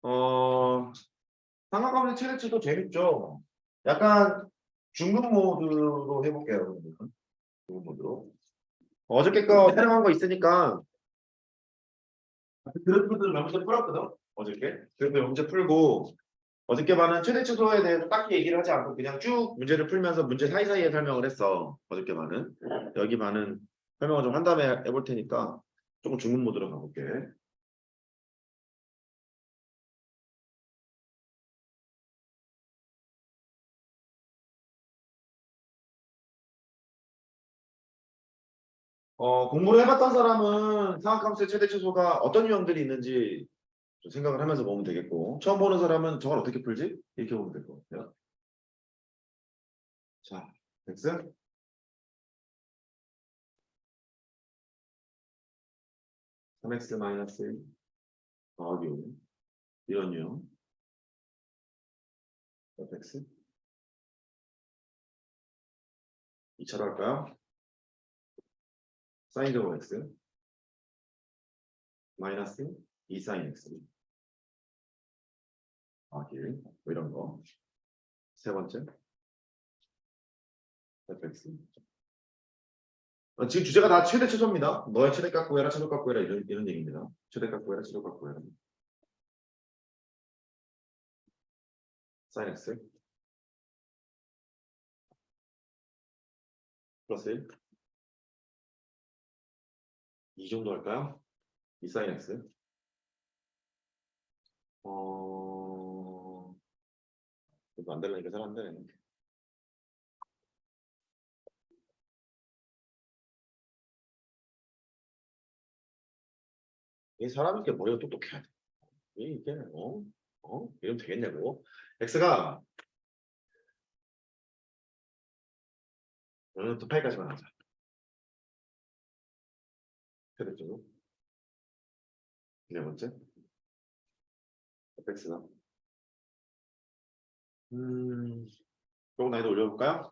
어, 삼각관계 최대치도 재밌죠. 약간 중급 모드로 해볼게요. 그러면. 중급 모드로. 어저께 거 촬영한 거 있으니까 그래프들 몇 문제 풀었거든. 어저께. 그래프 몇 문제 풀고 어저께 반은 최대 최소에 대해서 딱히 얘기를 하지 않고 그냥 쭉 문제를 풀면서 문제 사이사이에 설명을 했어. 어저께 반은. 여기 반은 설명을 좀 한 다음에 해볼 테니까 조금 중급 모드로 가볼게. 공부를 해봤던 사람은 상학함수의 최대 최소가 어떤 유형들이 있는지 좀 생각을 하면서 보면 되겠고, 처음 보는 사람은 저걸 어떻게 풀지? 이렇게 보면 될 것 같아요. 자, x 3x 마이너스 1 더하기 5 이런 유형 fx 2차로 할까요? 사인 제곱 x 마이너스 2 사인 x 더하기 1 뭐 이런 거. 세 번째 fx 지금 주제가 다 최대 최소입니다. 너의 최대값 구해라, 최소값 구해라 이런 얘기입니다. 최대값 구해라, 최소값 구해라. 사인 x 플러스 1 이 정도 할까요? 2 사인 x 이거 안 되려니까 잘 안 되네. 이 사람이 이렇게 머리가 똑똑해야 돼. 이게 이러면 되겠냐고. x가 여기부터 8까지만 하자. 최대적으로. 네 번째 fx가 조금 난이도 올려볼까요?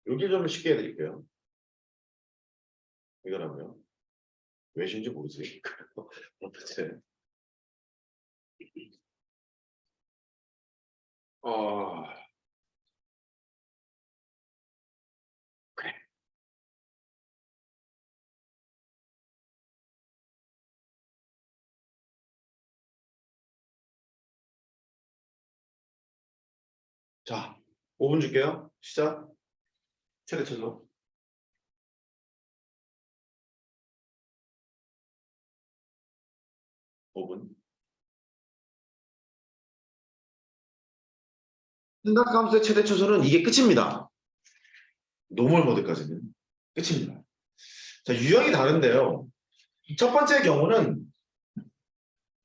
여기 좀 쉽게 해드릴게요. 이거라고요. 왜 쉬운지 모르지. 도대체 어 그래. 자, 5분 줄게요. 시작. 최대 최소. 5분. 생각함수의 최대 최소는 이게 끝입니다. 노멀 모드까지는 끝입니다. 자, 유형이 다른데요. 첫 번째 경우는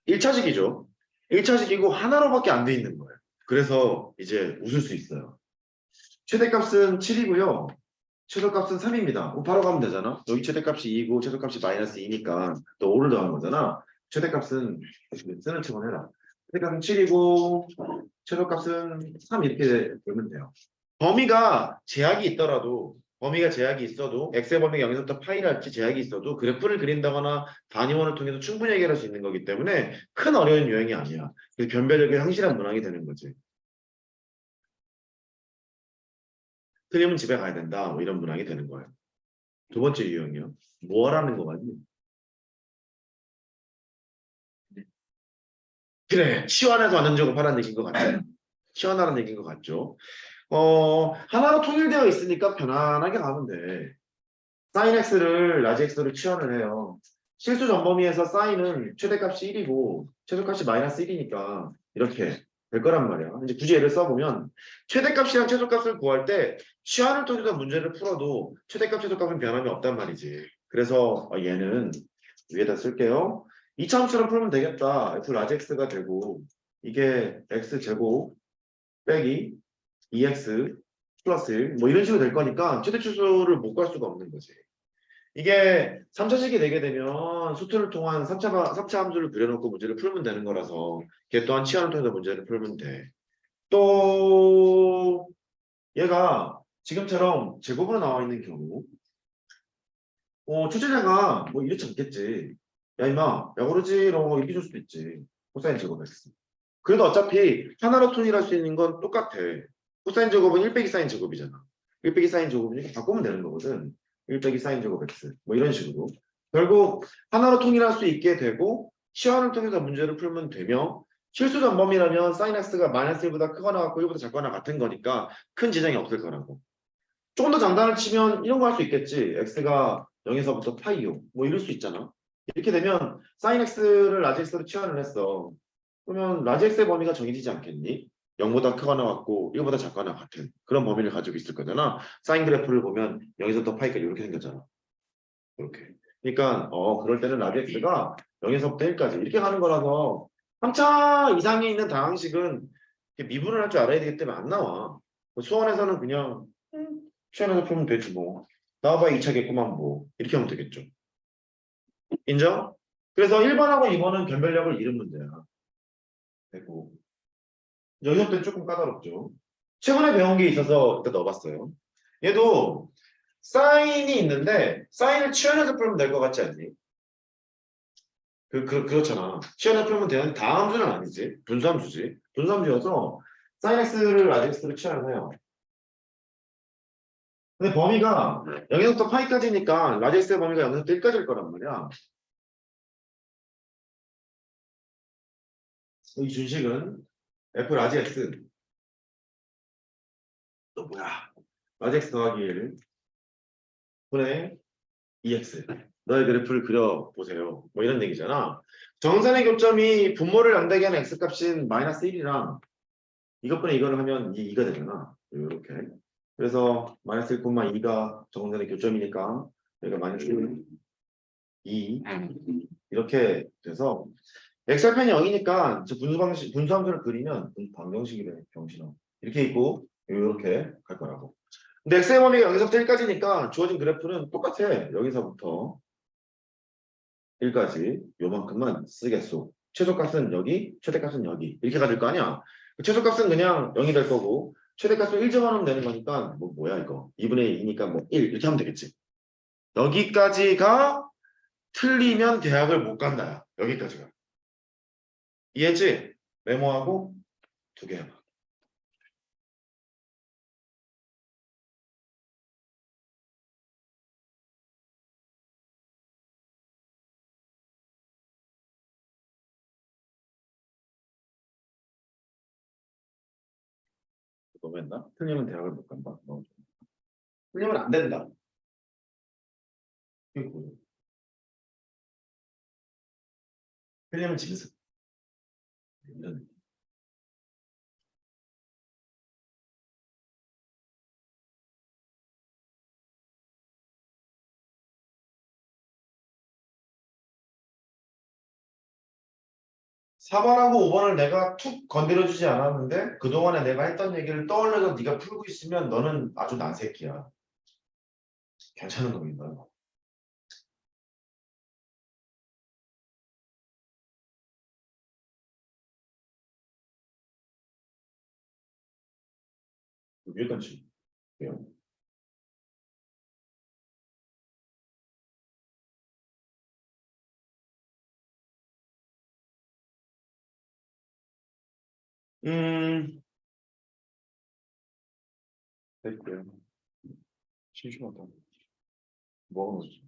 1차식이죠. 1차식이고 하나로밖에 안 돼 있는 거예요. 그래서 이제 웃을 수 있어요. 최대값은 7이고요. 최소값은 3입니다. 바로 가면 되잖아. 여기 최대값이 2고 최소값이 마이너스 2니까 또 5를 더한 거잖아. 최대값은 쓰는 척은 해라. 최대값은 7이고 최소값은 3 이렇게 보면 돼요. 범위가 제약이 있어도 x의 범위가 0에서부터 파이랄지 제약이 있어도 그래프를 그린다거나 단위원을 통해서 충분히 해결할 수 있는 거기 때문에 큰 어려운 유형이 아니야. 그래서 변별력이 상실한 문항이 되는 거지. 틀리면 집에 가야 된다. 뭐 이런 문항이 되는 거예요. 두 번째 유형이요. 뭐라는 거 같니? 그래. 시원해서 완전 적으로 파란 얘기인 것 같아요. 시원하라는 얘기인 것 같죠. 하나로 통일되어 있으니까 편안하게 가면 돼. 사인 x를 라지 x로 치환을 해요. 실수 전범위에서 사인은 최대값이 1이고 최소값이 마이너스 1이니까 이렇게 될 거란 말이야. 이제 굳이 예를 써보면 최대값이랑 최소값을 구할 때 치환을 통해서 문제를 풀어도 최대값, 최소값은 변함이 없단 말이지. 그래서 얘는 위에다 쓸게요. 이차함수로 풀면 되겠다. f 라지 x가 되고 이게 x제곱 빼기 2x 플러스 1 뭐 이런 식으로 될 거니까 최대 추수를 못 구할 수가 없는 거지. 이게 3차식이 되게 되면 수투를 통한 3차 함수를 그려놓고 문제를 풀면 되는 거라서 걔 또한 치환을 통해서 문제를 풀면 돼. 또 얘가 지금처럼 제곱으로 나와 있는 경우 출제자가 뭐 이렇지 않겠지. 야 임마 야구르지로 이렇게 줄 수도 있지. 코사인 제곱 x. 그래도 어차피 하나로 통일할 수 있는 건 똑같아. 코사인 제곱은 1 빼기 사인 제곱이잖아. 1 빼기 사인 제곱이니까 바꾸면 되는 거거든. 1 빼기 사인 제곱 x. 뭐 이런 식으로. 결국 하나로 통일할 수 있게 되고 시험을 통해서 문제를 풀면 되며 실수 전범이라면 사인 x가 마이너스 1보다 크거나 같고 1보다 작거나 같은 거니까 큰 지장이 없을 거라고. 조금 더 장단을 치면 이런 거 할 수 있겠지. x가 0에서부터 파이 6. 뭐 이럴 수 있잖아. 이렇게 되면 사인 x를 라지 x로 치환을 했어. 그러면 라지 x의 범위가 정해지지 않겠니? 0보다 크거나 같고 1보다 작거나 같은 그런 범위를 가지고 있을 거잖아. 사인 그래프를 보면 0에서부터 파이까지 이렇게 생겼잖아. 이렇게. 그러니까 그럴 때는 라지 x가 0에서부터 1까지 이렇게 가는 거라서 3차 이상에 있는 다항식은 이렇게 미분을 할 줄 알아야 되기 때문에 안 나와. 수원에서는 그냥 시험에서 풀면 되지 뭐. 나와봐 2차겠구만 뭐. 이렇게 하면 되겠죠. 인정? 그래서 1번하고 2번은 변별력을 잃은 문제야. 되고. 여기서부터 조금 까다롭죠. 최근에 배운 게 있어서 일단 넣어봤어요. 얘도 사인이 있는데 사인을 치환해서 풀면 될 것 같지 않니? 그렇잖아. 치환해서 풀면 되는 다함수는 아니지. 분수함수지. 분수함수여서 사인 x를 라지 x로 치환을 해요. 근데 범위가 0에서부터 파이까지니까 라지 x의 범위가 0에서부터 1까지일 거란 말이야. 이 준식은 f 라지 x 또 뭐야? 라지 x 더하기 1 분의 2x 너의 그래프를 그려보세요. 뭐 이런 얘기잖아. 정선의 교점이 분모를 양대하게 하는 x값인 마이너스 1이랑 이것분의 이거를 하면 이 2가 되잖아. 이렇게. 그래서 마이너스 1, 2가 정선의 교점이니까 여기가 마이너스 1, 2 이렇게 돼서 x좌편이 0이니까 분수함수를 그리면 방정식이래 병신아. 이렇게 있고 이렇게 갈 거라고. 근데 x의 범위가 여기서부터 1까지니까 주어진 그래프는 똑같아. 여기서부터 1까지 요만큼만 쓰겠소. 최소값은 여기, 최대값은 여기. 이렇게 가질 거 아니야. 최소값은 그냥 0이 될 거고 최대값은 1 정하면 되는 거니까 뭐야 이거. 2분의 2니까 뭐 1 이렇게 하면 되겠지. 여기까지가 틀리면 대학을 못 간다. 여기까지가. 이해했지? 메모하고 두 개 해봐. 너무 했나? 틀리면 대학을 못 간다. 틀리면 안 된다. 이게 뭐야? 틀리면 짐승. 이런. 번하고 5번을 내가 툭 건드려주지 않았는데 그동안에 내가 했던 얘기를 떠올려서 네가 풀고 있으면 너는 아주 난새끼야. 괜찮은 놈인가? 여기까지. 음, 됐고요. 심심하다. 뭐가 뭐지?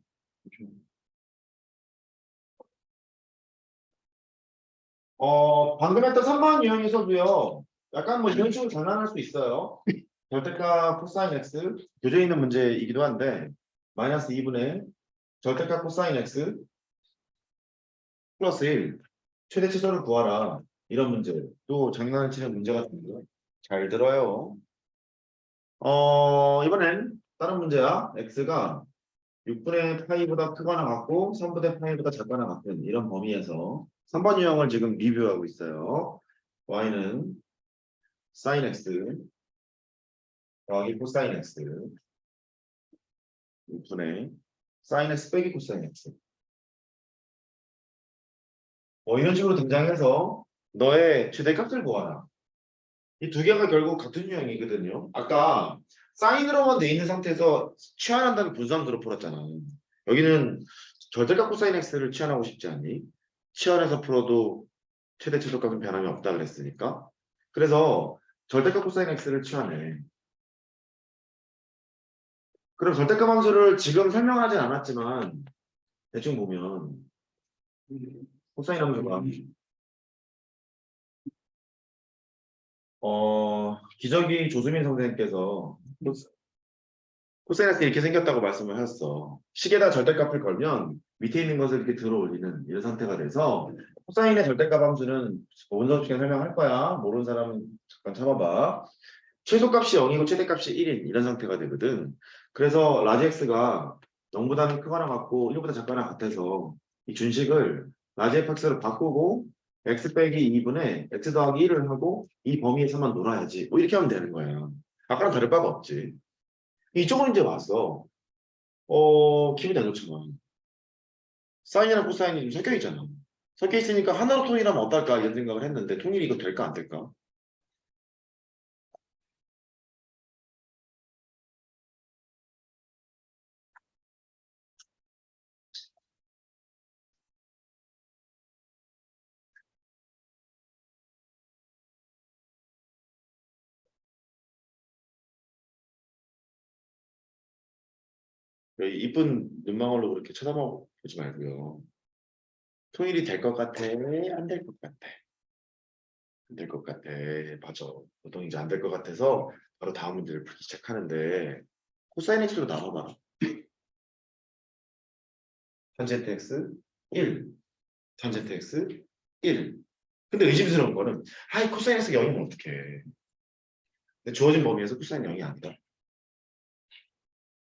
방금 했던 3번 유형에서도요. 약간 뭐 이런 식으로 장난할 수 있어요. 절대값 코사인 x 교재 있는 문제이기도 한데 마이너스 2분의 절대값 코사인 x 플러스 1 최대 최소를 구하라. 이런 문제. 또 장난을 치는 문제 같은데 잘 들어요. 이번엔 다른 문제야. x가 6분의 파이보다 크거나 같고 3분의 파이보다 작거나 같은 이런 범위에서 3번 유형을 지금 리뷰하고 있어요. y는 sin x 더하기 코사인 x 6분의 sin x 빼기 코사인 x 이런 식으로 등장해서 너의 최대값을 구하라. 이 두 개가 결국 같은 유형이거든요. 아까 사인으로만 돼 있는 상태에서 치환한다는 분수함수로 풀었잖아. 여기는 절대값 코사인 x를 치환하고 싶지 않니? 치환해서 풀어도 최대 최소값은 변함이 없다 그랬으니까. 그래서 절대값 코사인 x를 치환해. 그럼 절대값 함수를 지금 설명하진 않았지만 대충 보면 코사인 함수가 기저귀 조수민 선생님께서 코사인 x 이렇게 생겼다고 말씀을 하셨어. 식에다 절대값을 걸면 밑에 있는 것을 이렇게 들어 올리는 이런 상태가 돼서 코사인의 절대값 함수는 원서 시간에 설명할 거야. 모르는 사람은 잠깐 참아봐. 최소값이 0이고 최대값이 1인 이런 상태가 되거든. 그래서 라지 x가 0보다는 크거나 같고 1보다 작거나 같아서 이 준식을 라지 fx로 바꾸고 x 빼기 2분의 x 더하기 1을 하고 이 범위에서만 놀아야지. 뭐 이렇게 하면 되는 거예요. 아까랑 다를 바가 없지. 이쪽은 이제 왔어. 기분이 안 좋잖아. 사인이랑 코사인이 좀 섞여 있잖아. 섞여 있으니까 하나로 통일하면 어떨까 이런 생각을 했는데 통일이 이거 될까 안 될까? 이쁜 눈망울로 그렇게 쳐다보지 말고요. 통일이 될 것 같아? 안 될 것 같아? 안 될 것 같아. 맞아. 보통 이제 안 될 것 같아서 바로 다음 문제를 풀기 시작하는데 코사인 x로 나눠봐. 탄젠트 x 1, 탄젠트 x 1. 근데 의심스러운 거는 아이 코사인 x 0이면 어떡해. 근데 주어진 범위에서 코사인 0이 아니다.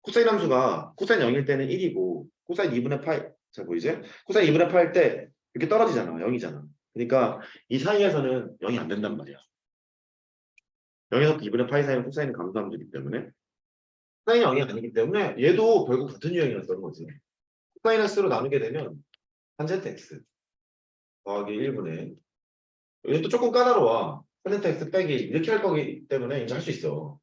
코사인 함수가 코사인 0일 때는 1이고 코사인 2분의 파이 자 보이지? 코사인 2분의 파일 때 이렇게 떨어지잖아. 0이잖아. 그러니까 이 사이에서는 0이 안 된단 말이야. 0에서 2분의 파이 사이는 코사인은 감소함수이기 때문에 코사인이 0이 아니기 때문에 얘도 결국 같은 유형이었던 거지. 코사인 x로 나누게 되면 탄젠트 x 더하기 1분의 얘도 조금 까다로워. 탄젠트 x 빼기 이렇게 할 거기 때문에 이제 할 수 있어.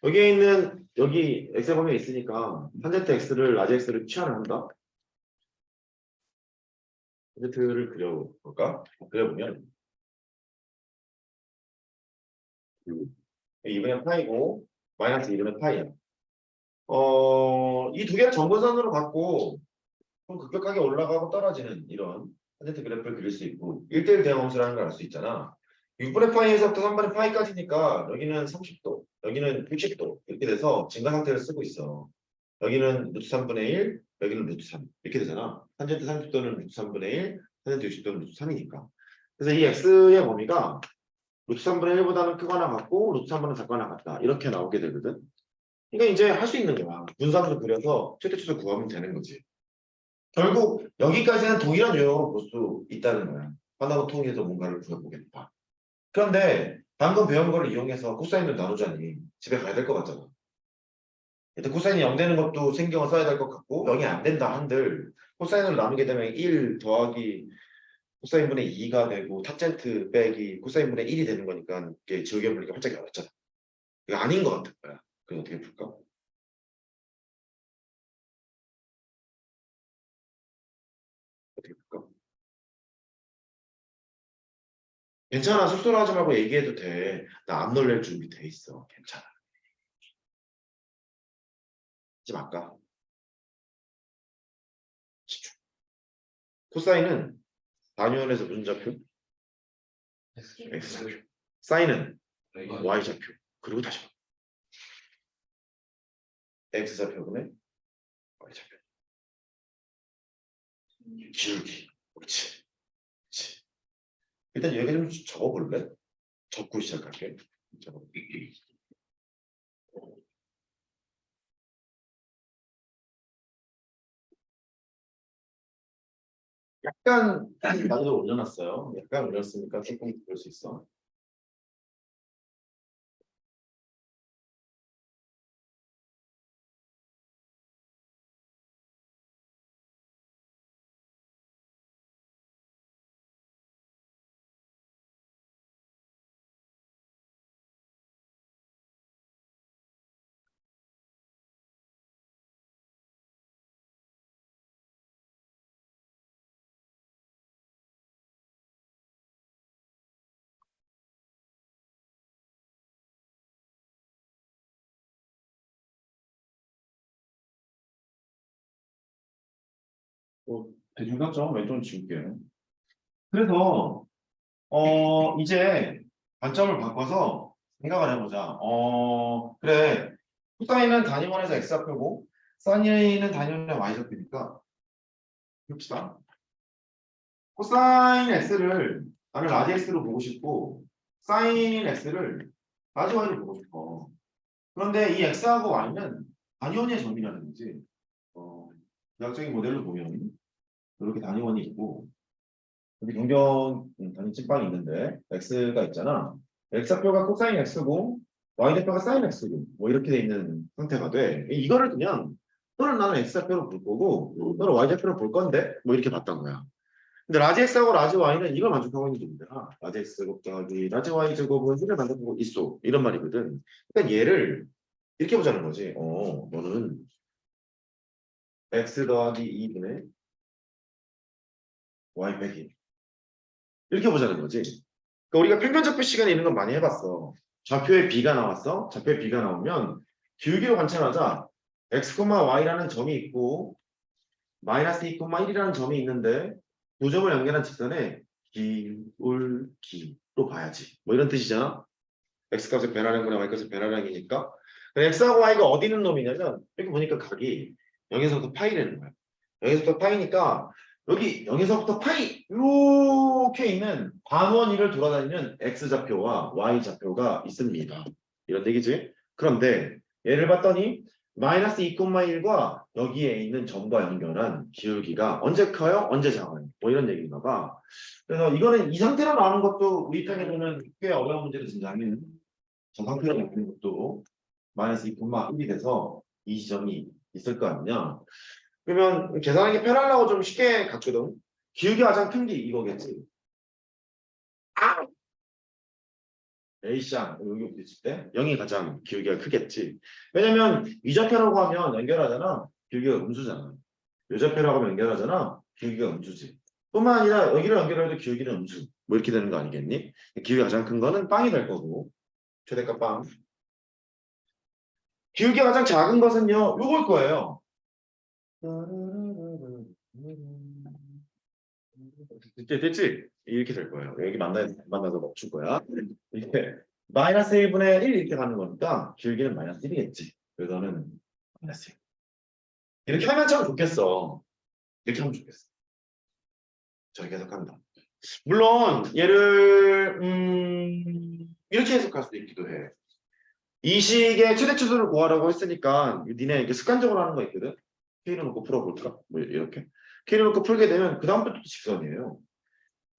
여기에 있는 여기 x의 범위에 있으니까 탄젠트 x를 라지 x를 취하를 한다. 탄젠트를 그려볼까? 그려보면 2분의 파이고 마이너스 2분의 파이야. 이 두 개를 점근선으로 갖고 좀 급격하게 올라가고 떨어지는 이런 탄젠트 그래프를 그릴 수 있고 1대1 대응함수라는 걸 알 수 있잖아. 6분의 파이에서부터 3분의 파이까지니까 여기는 30도, 여기는 60도 이렇게 돼서 증가 상태를 쓰고 있어. 여기는 루트 3분의 1, 여기는 루트 3 이렇게 되잖아. 탄젠트 30도는 루트 3분의 1, 탄젠트 60도는 루트 3이니까. 그래서 이 x의 범위가 루트 3분의 1보다는 크거나 같고 루트 3분의 작거나 같다. 이렇게 나오게 되거든. 그러니까 이제 할 수 있는 거야. 분산으로 그려서 최대 최소 구하면 되는 거지. 결국 여기까지는 동일한 유형으로 볼 수 있다는 거야. 하나로 통일해서 뭔가를 구해보겠다. 그런데 방금 배운 걸 이용해서 코사인을 나누자니 집에 가야 될 것 같잖아. 근데 코사인이 0 되는 것도 신경을 써야 될 것 같고 0이 안 된다 한들 코사인으로 나누게 되면 1 더하기 코사인분의 2가 되고 타젠트 빼기 코사인분의 1이 되는 거니까 이게 지우개물리가 활짝이 어렵잖아. 이거 아닌 것 같은 거야. 그럼 어떻게 풀까? 어떻게 풀까? 괜찮아. 쑥스러워하지 말고 얘기해도 돼. 나 안 놀랄 준비 돼 있어. 괜찮아. 하지 말까? 집중. 코사인은 단위원에서 무슨 좌표? X좌표. 사인은 Y좌표. 그리고 다시 봐. X좌표분의 Y좌표. 기울기. 그렇지. 그렇지. 일단 여기 좀 적어볼래? 적고 시작할게. 적어. 약간 난이도 올려놨어요. 약간 올렸으니까 조금 그럴 수 있어. 대중단점 왼쪽 지울게. 그래서 이제 관점을 바꿔서 생각을 해보자. 그래. 코사인은 단위원에서 x좌표고 사인은 단위원의 y좌표니까 봅시다. 코사인 x를 나는 라지 x로 보고 싶고 사인 x를 라지 y로 보고 싶어. 그런데 이 x하고 y는 단위원의 점이라는 거지. 대학적인 모델로 보면 이렇게 단위원이 있고 여기 경경 단위 찐빵이 있는데 x가 있잖아. x좌표가 코사인 x고 y좌표가 사인 x고 뭐 이렇게 돼 있는 상태가 돼. 이거를 그냥 또는 나는 x좌표로 볼 거고 또는 y좌표로 볼 건데 뭐 이렇게 봤던 거야. 근데 라지 x하고 라지 y는 이걸 만족하고 있는 겁니다. 라지 x 곱하기 라지 y 제곱은 이를 만족하고 있어. 이런 말이거든. 그러니까 얘를 이렇게 보자는 거지. 너는 x 더하기 2분의 y 빼기 이렇게 보자는 거지. 그러니까 우리가 평면좌표 시간에 있는 건 많이 해봤어. 좌표에 b가 나왔어. 좌표에 b가 나오면 기울기로 관찰하자. x, y라는 점이 있고 마이너스 2, 1이라는 점이 있는데 두 점을 연결한 직선에 기울기로 봐야지. 뭐 이런 뜻이잖아. x값의 변화량분의 y값의 변화량이니까. x하고 y가 어디 있는 놈이냐면 이렇게 보니까 각이 0에서부터 파이라는 거야. 0에서부터 파이니까 여기 0에서부터 파이 이렇게 있는 반원위를 돌아다니는 x좌표와 y좌표가 있습니다. 이런 얘기지. 그런데 얘를 봤더니 마이너스 2,1과 여기에 있는 점과 연결한 기울기가 언제 커요? 언제 작아요? 뭐 이런 얘기인가 봐. 그래서 이거는 이 상태로 나오는 것도 우리 입장에서는 꽤 어려운 문제를 진행하는 저 상태로 나오는 것도 마이너스 2,1이 돼서 이 지점이 있을 거 아니냐. 그러면 계산하기 편하려고 좀 쉽게 갔거든. 기울기 가장 큰 게 이거겠지. 아! A쌍 여기 있을 때 0이 가장 기울기가 크겠지. 왜냐면 위좌표라고 하면 연결하잖아. 기울기가 음수잖아. 요좌표라고 하면 연결하잖아. 기울기가 음수지. 뿐만 아니라 여기를 연결해도 기울기는 음수. 뭐 이렇게 되는 거 아니겠니? 기울기가 가장 큰 거는 빵이 될 거고. 최대값 빵. 기울기가 가장 작은 것은요. 요걸 거예요. 됐지? 이렇게 될 거예요. 여기 만나서 멈출 거야. 이게 마이너스 1분의 1 이렇게 가는 거니까 기울기는 마이너스 1이겠지. 그래서는 마이너스 1. 이렇게 하면 참 좋겠어. 이렇게 하면 좋겠어. 저렇게 해석한다. 물론 얘를 이렇게 해석할 수도 있기도 해. 이 식의 최대치수를 구하라고 했으니까 니네 이게 습관적으로 하는 거 있거든. K를 놓고 풀어볼까? 뭐 이렇게. K를 놓고 풀게 되면 그 다음부터 직선이에요.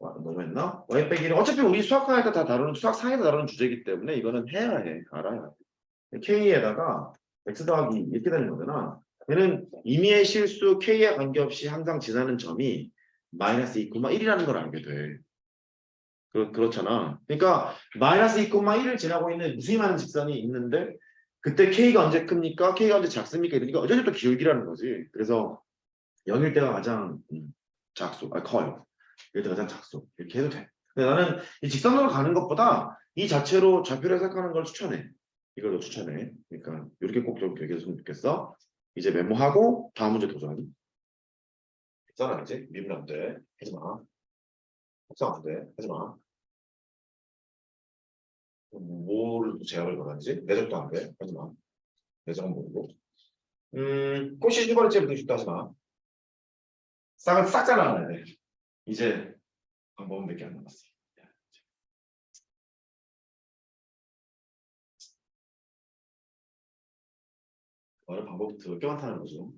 너무했나? y 빼기는 어차피 우리 수학상에서 다 다루는 수학상에서 다루는 주제이기 때문에 이거는 해야 해. 알아야 해. K에다가 x 더하기 이렇게 되는 거잖아. 얘는 임의의 실수 K에 관계없이 항상 지나는 점이 마이너스 2,1이라는 걸 알게 돼. 그렇잖아. 그러니까 마이너스 2,1을 지나고 있는 무수히 많은 직선이 있는데 그때 K가 언제 큽니까? K가 언제 작습니까? 이러니까 어쨌든 또 기울기라는 거지. 그래서 0일 때가 가장 커요. 0일 때 가장 작소. 이렇게 해도 돼. 근데 나는 이 직선으로 가는 것보다 이 자체로 좌표를 해석하는 걸 추천해. 이걸 더 추천해. 그러니까 이렇게 꼭 좀 기억했으면 좋겠어. 이제 메모하고 다음 문제 도전. 괜찮아 이제 미우면 안 돼. 하지 마. 걱정 안 돼. 하지 마. 뭐를 제약을 걸었지? 내적도 안 돼. 하지 마. 내적은 모르고. 꽃이 1번째부터 싶다 하지 마. 싹은 싹 잘라놔야 돼. 이제 방법은 몇 개 안 남았어. 어느 방법이 더럽게 많다는 거죠.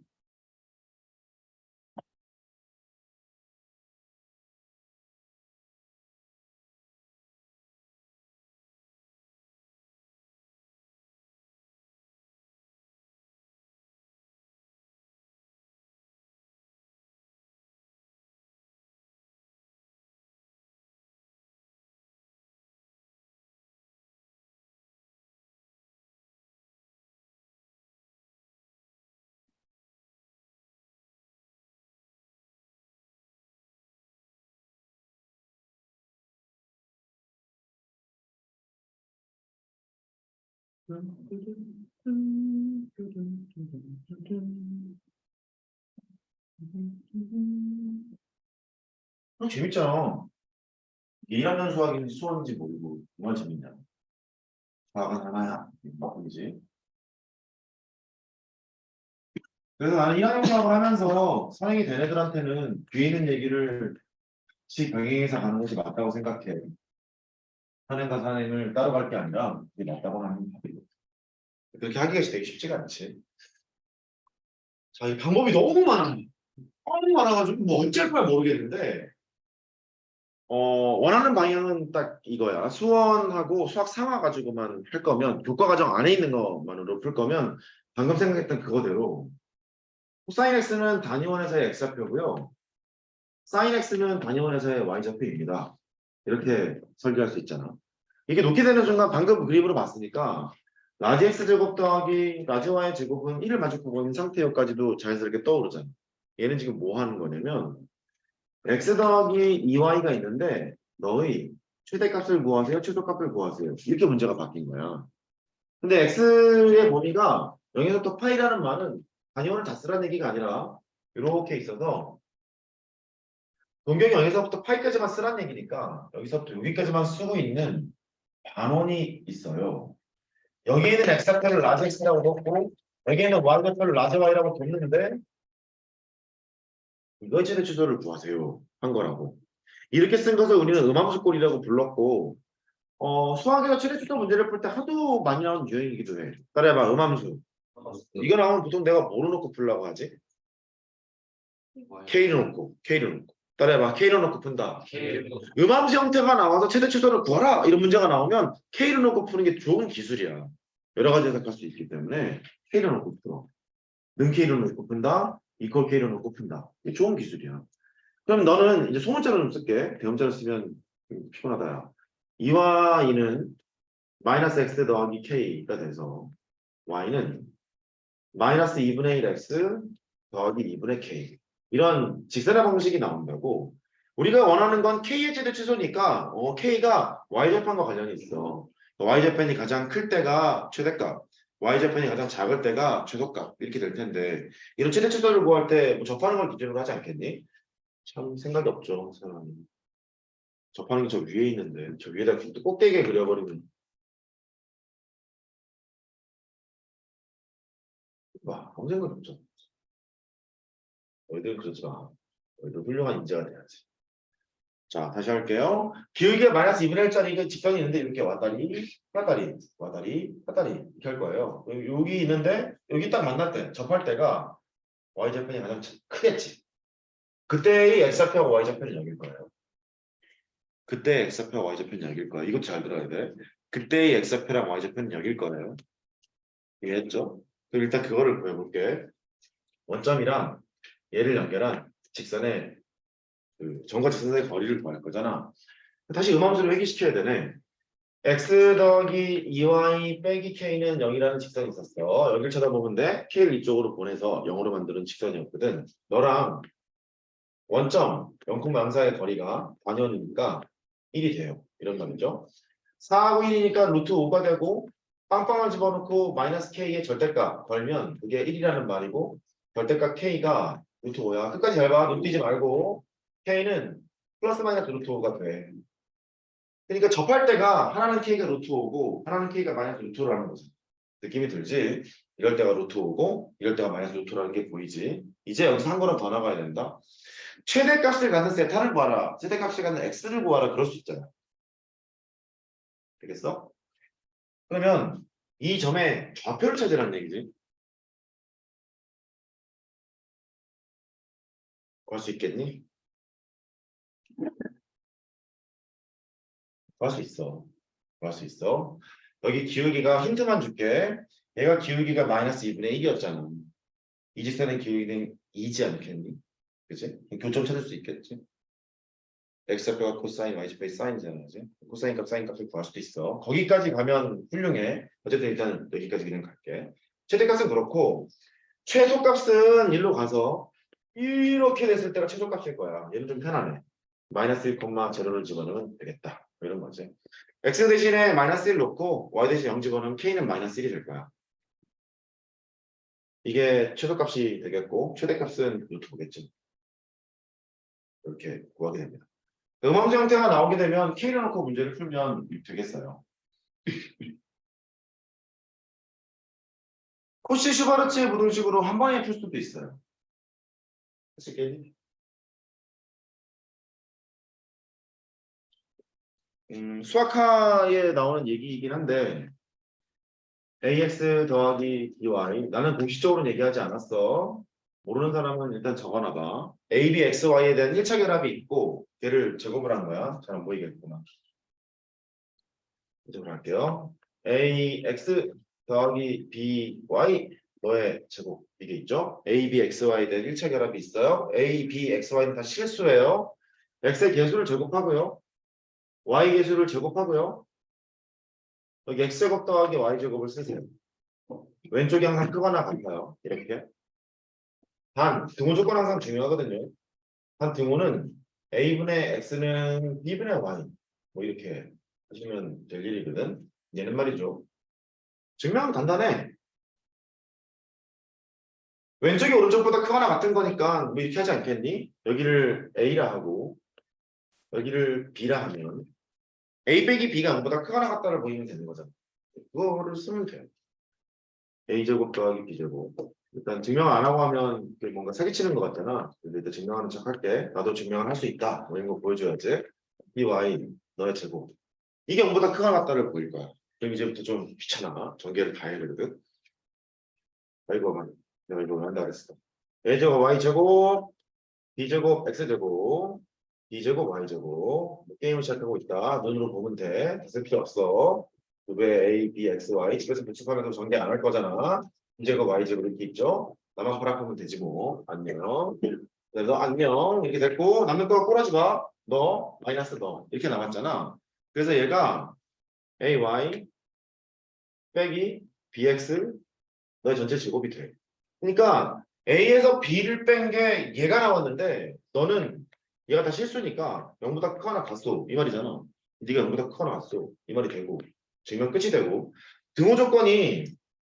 재밌잖아. 1학년 수학인지 수학인지 모르고 정말 재밌냐. 수학은 하나야. 이지. 그래서 나는 1학년 수학을 하면서 선행이 된 애들한테는 뒤에 있는 얘기를 같이 병행해서 가는 것이 맞다고 생각해. 선행과 선행을 따로 갈 게 아니라 그게 맞다고 하는 답이고. 그렇게 하기가 되게 쉽지가 않지. 자, 이 방법이 너무 많아. 너무 많아가지고 뭐 어쩔 거야 모르겠는데 원하는 방향은 딱 이거야. 수원하고 수학 3화 가지고만 할 거면 교과 과정 안에 있는 것만으로 풀 거면 방금 생각했던 그거대로 코사인 x는 단위원에서의 x좌표고요. 사인 x는 단위원에서의 y좌표입니다. 이렇게 설계할 수 있잖아. 이게 놓게 되는 순간 방금 그림으로 봤으니까 라지 x제곱 더하기 라지 y 제곱은 1을 마주하고 있는 상태여까지도 자연스럽게 떠오르잖아. 얘는 지금 뭐 하는 거냐면 x 더하기 2y가 있는데 너의 최대값을 구하세요, 최소값을 구하세요. 이렇게 문제가 바뀐 거야. 근데 x의 범위가 0에서부터 파이라는 말은 단위원을 다 쓰라는 얘기가 아니라 이렇게 있어서 동경이 0에서부터 파이까지만 쓰라는 얘기니까 여기서부터 여기까지만 쓰고 있는 반원이 있어요. 여기에는 x좌표를 라지 x라고 넣고 여기에는 y좌표를 라지 y라고 뒀는데 이거의 최대 추조를 구하세요 한 거라고. 이렇게 쓴 것을 우리는 음함수꼴이라고 불렀고 수학에서 최대 추조 문제를 풀 때 하도 많이 나오는 유형이기도 해. 따라해봐. 음함수. 이거 나오면 보통 내가 뭐로 놓고 풀라고 하지? K를 놓고. 따라해봐. K를 놓고 푼다. 음함수 형태가 나와서 최대 추조를 구하라 이런 문제가 나오면 K를 놓고 푸는 게 좋은 기술이야. 여러 가지 해석할 수 있기 때문에 K를 놓고 풀어. 는 K를 놓고 푼다. 이퀄 K를 놓고 푼다. 이게 좋은 기술이야. 그럼 너는 이제 소문자로 좀 쓸게. 대문자로 쓰면 피곤하다. 2와 2는 마이너스 x 더하기 k가 돼서 y는 마이너스 2분의 1x 더하기 2분의 k 이런 직선의 방식이 나온다고. 우리가 원하는 건 k의 최대 취소니까 k가 y좌편과 관련이 있어. y좌편이 가장 클 때가 최대값, y좌편이 가장 작을 때가 최소값 이렇게 될 텐데 이런 최대 취소를 구할 때뭐 접하는 걸 기준으로 하지 않겠니? 참 생각이 없죠 사람이. 접하는 게 저 위에 있는데 저 위에다 또 꼭대기에 그려버리면 와 아무 생각 없죠. 너희들 그러지 마. 너희들 훌륭한 인재가 돼야지. 자 다시 할게요. 기울기가 마이너스 2분의 1짜리 이거 직선이 있는데 이렇게 왔다리 왔다리 이렇게 할 거예요. 여기 있는데 여기 딱 만날 때 접할 때가 y좌편이 가장 크겠지. 그때의 x좌표와 y좌편은 여길 거예요. 그때 x좌표와 y좌편은 여길 거야. 이것도 잘 들어야 돼. 그때의 x좌표랑 y좌편은 여길 거예요. 이해했죠? 그럼 일단 그거를 보여볼게. 원점이랑 얘를 연결한 직선의 그 점과 직선의 거리를 구할 거잖아. 다시 음함수를 회귀시켜야 되네. x 더하기 2y 빼기 k는 0이라는 직선이 있었어. 여기를 쳐다보면 돼. k를 이쪽으로 보내서 0으로 만드는 직선이었거든. 너랑 원점 0,0사의 거리가 단위원이니까 1이 돼요. 이런 말이죠. 4하고 1이니까 루트 5가 되고 빵빵을 집어넣고 마이너스 k의 절대값 걸면 그게 1이라는 말이고 절대값 k가 루트 5야. 끝까지 잘 봐. 눈 띄지 말고 k는 플러스 마이너스 루트 5가 돼. 그러니까 접할 때가 하나는 k가 루트 5고 하나는 k가 마이너스 루트 5라는 거지. 느낌이 들지? 이럴 때가 루트 5고 이럴 때가 마이너스 루트 5라는 게 보이지? 이제 여기서 한 걸음 더 나가야 된다. 최대값을 갖는 세타를 구하라. 최대값을 갖는 x를 구하라. 그럴 수 있잖아. 되겠어? 그러면 이 점의 좌표를 찾으라는 얘기지. 구할 수 있겠니? 구할 수 있어. 구할 수 있어. 여기 기울기가 힌트만 줄게. 얘가 기울기가 마이너스 2분의 1이었잖아. 이 직선의 기울기는 2지 않겠니? 그치? 교점 찾을 수 있겠지? x좌표가 코사인, y좌표의 사인이잖아. 그치? 코사인 값, 사인 값을 구할 수도 있어. 거기까지 가면 훌륭해. 어쨌든 일단 여기까지 그냥 갈게. 최대값은 그렇고 최소값은 일로 가서 이렇게 됐을 때가 최소값일 거야. 얘는 좀 편하네. 마이너스 1,0를 집어넣으면 되겠다. 이런 거지. x 대신에 마이너스 1 놓고 y 대신 0 집어넣으면 k는 마이너스 1이 될 거야. 이게 최소값이 되겠고 최대값은 루트겠죠. 이렇게 구하게 됩니다. 음함수 형태가 나오게 되면 K를 넣고 문제를 풀면 되겠어요. 코시 슈바르츠의 부등식으로 한 방에 풀 수도 있어요. 했을게. 수학화에 나오는 얘기이긴 한데 ax 더하기 by 나는 공식적으로 얘기하지 않았어. 모르는 사람은 일단 적어놔봐. a, b, x, y에 대한 1차 결합이 있고 걔를 제곱을 한 거야. 잘 안 보이겠구나. 제곱을 할게요. ax 더하기 by 너의 제곱 이게 있죠. a, b, x, y에 대한 1차 결합이 있어요. a, b, x, y는 다 실수예요. x의 개수를 제곱하고요. y 개수를 제곱하고요. 여기 x제곱 더하기 y제곱을 쓰세요. 왼쪽이 항상 크거나 같아요. 이렇게. 단, 등호 조건 항상 중요하거든요. 단 등호는 a분의 x는 b분의 y 뭐 이렇게 하시면 될 일이거든. 얘는 말이죠. 증명은 간단해. 왼쪽이 오른쪽보다 크거나 같은 거니까 뭐 이렇게 하지 않겠니? 여기를 a라 하고 여기를 b라 하면 a 빼기 b가 0보다 크거나 같다를 보이면 되는 거잖아. 그거를 쓰면 돼요. a제곱 더하기 b제곱. 일단 증명 안 하고 하면 뭔가 사기치는 것 같잖아. 근데 일단 증명하는 척 할게. 나도 증명을 할 수 있다. 뭐 이런 거 보여줘야지. by 너의 제곱. 이게 0보다 크거나 같다를 보일 거야. 그럼 이제부터 좀 귀찮아. 전개를 다 해야 되거든. 이거만 내가 이거 한다 그랬어. a제곱 y제곱 b제곱 x제곱 b제곱 y제곱 게임을 시작하고 있다. 눈으로 보면 돼. 다 쓸 필요 없어. 왜 a, b, x, y 집에서 분석하면서 전개 안 할 거잖아. b제곱 y제곱 이렇게 있죠. 나만 허락하면 되지 뭐. 안녕. 그래서 안녕 이렇게 됐고 남는 거 꼬라지 마. 너 마이너스 너 이렇게 남았잖아. 그래서 얘가 ay 빼기 bx 너의 전체 제곱이 돼. 그러니까 A에서 B를 뺀 게 얘가 나왔는데 너는 얘가 다 실수니까 0보다 크거나 같소 이 말이잖아. 네가 0보다 크거나 같소 이 말이 되고 증명 끝이 되고 등호 조건이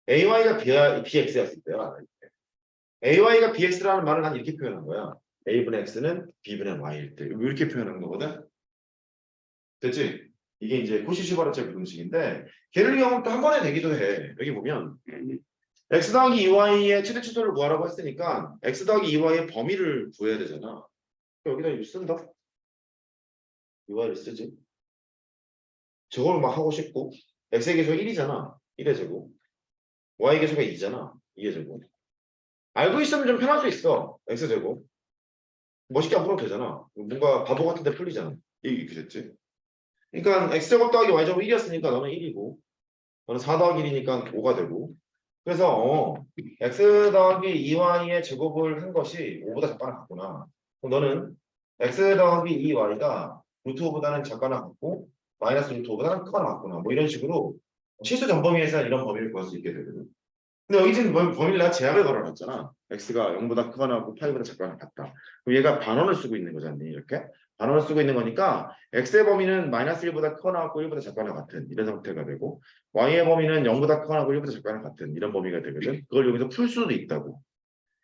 AY가 BX였을 때야. AY가 BX라는 말을 난 이렇게 표현한 거야. A분의 X는 B분의 Y일 때 이렇게 표현한 거거든. 됐지? 이게 이제 코시-슈바르체 부등식인데 걔를 이용하면 또 한 번에 되기도 해. 여기 보면 x 더하기 2y의 최대 추소를 구하라고 했으니까 x 더하기 2y의 범위를 구해야 되잖아. 여기다 이거 쓴다. 2y를 쓰지. 저걸 막 하고 싶고 x의 개수가 1이잖아. 1의 제곱. y 개수가 2잖아. 2의 제곱. 알고 있으면 좀 편할 수 있어. x 제곱. 멋있게 안 풀어도 되잖아. 뭔가 바보 같은데 풀리잖아. 이렇게 됐지. 그러니까 x 제곱 더하기 y 제곱 1이었으니까 너는 1이고 너는 4 더하기 1이니까 5가 되고 그래서 x 더하기 2y의 제곱을 한 것이 5보다 작거나 같구나. 그럼 너는 x 더하기 2y가 루트 5보다는 작거나 같고 마이너스 루트 5보다는 크거나 같구나. 뭐 이런 식으로 실수 전범위에서 이런 범위를 구할 수 있게 되거든. 근데 여기 지금 범위를 내가 제약을 걸어놨잖아. x가 0보다 크거나 같고 파이보다 작거나 같다. 그럼 얘가 반원을 쓰고 있는 거잖니. 이렇게. 반원을 쓰고 있는 거니까 x의 범위는 마이너스 1보다 크거나 같고 1보다 작거나 같은 이런 형태가 되고 y의 범위는 0보다 크거나 하고 1보다 작거나 같은 이런 범위가 되거든. 그걸 여기서 풀 수도 있다고.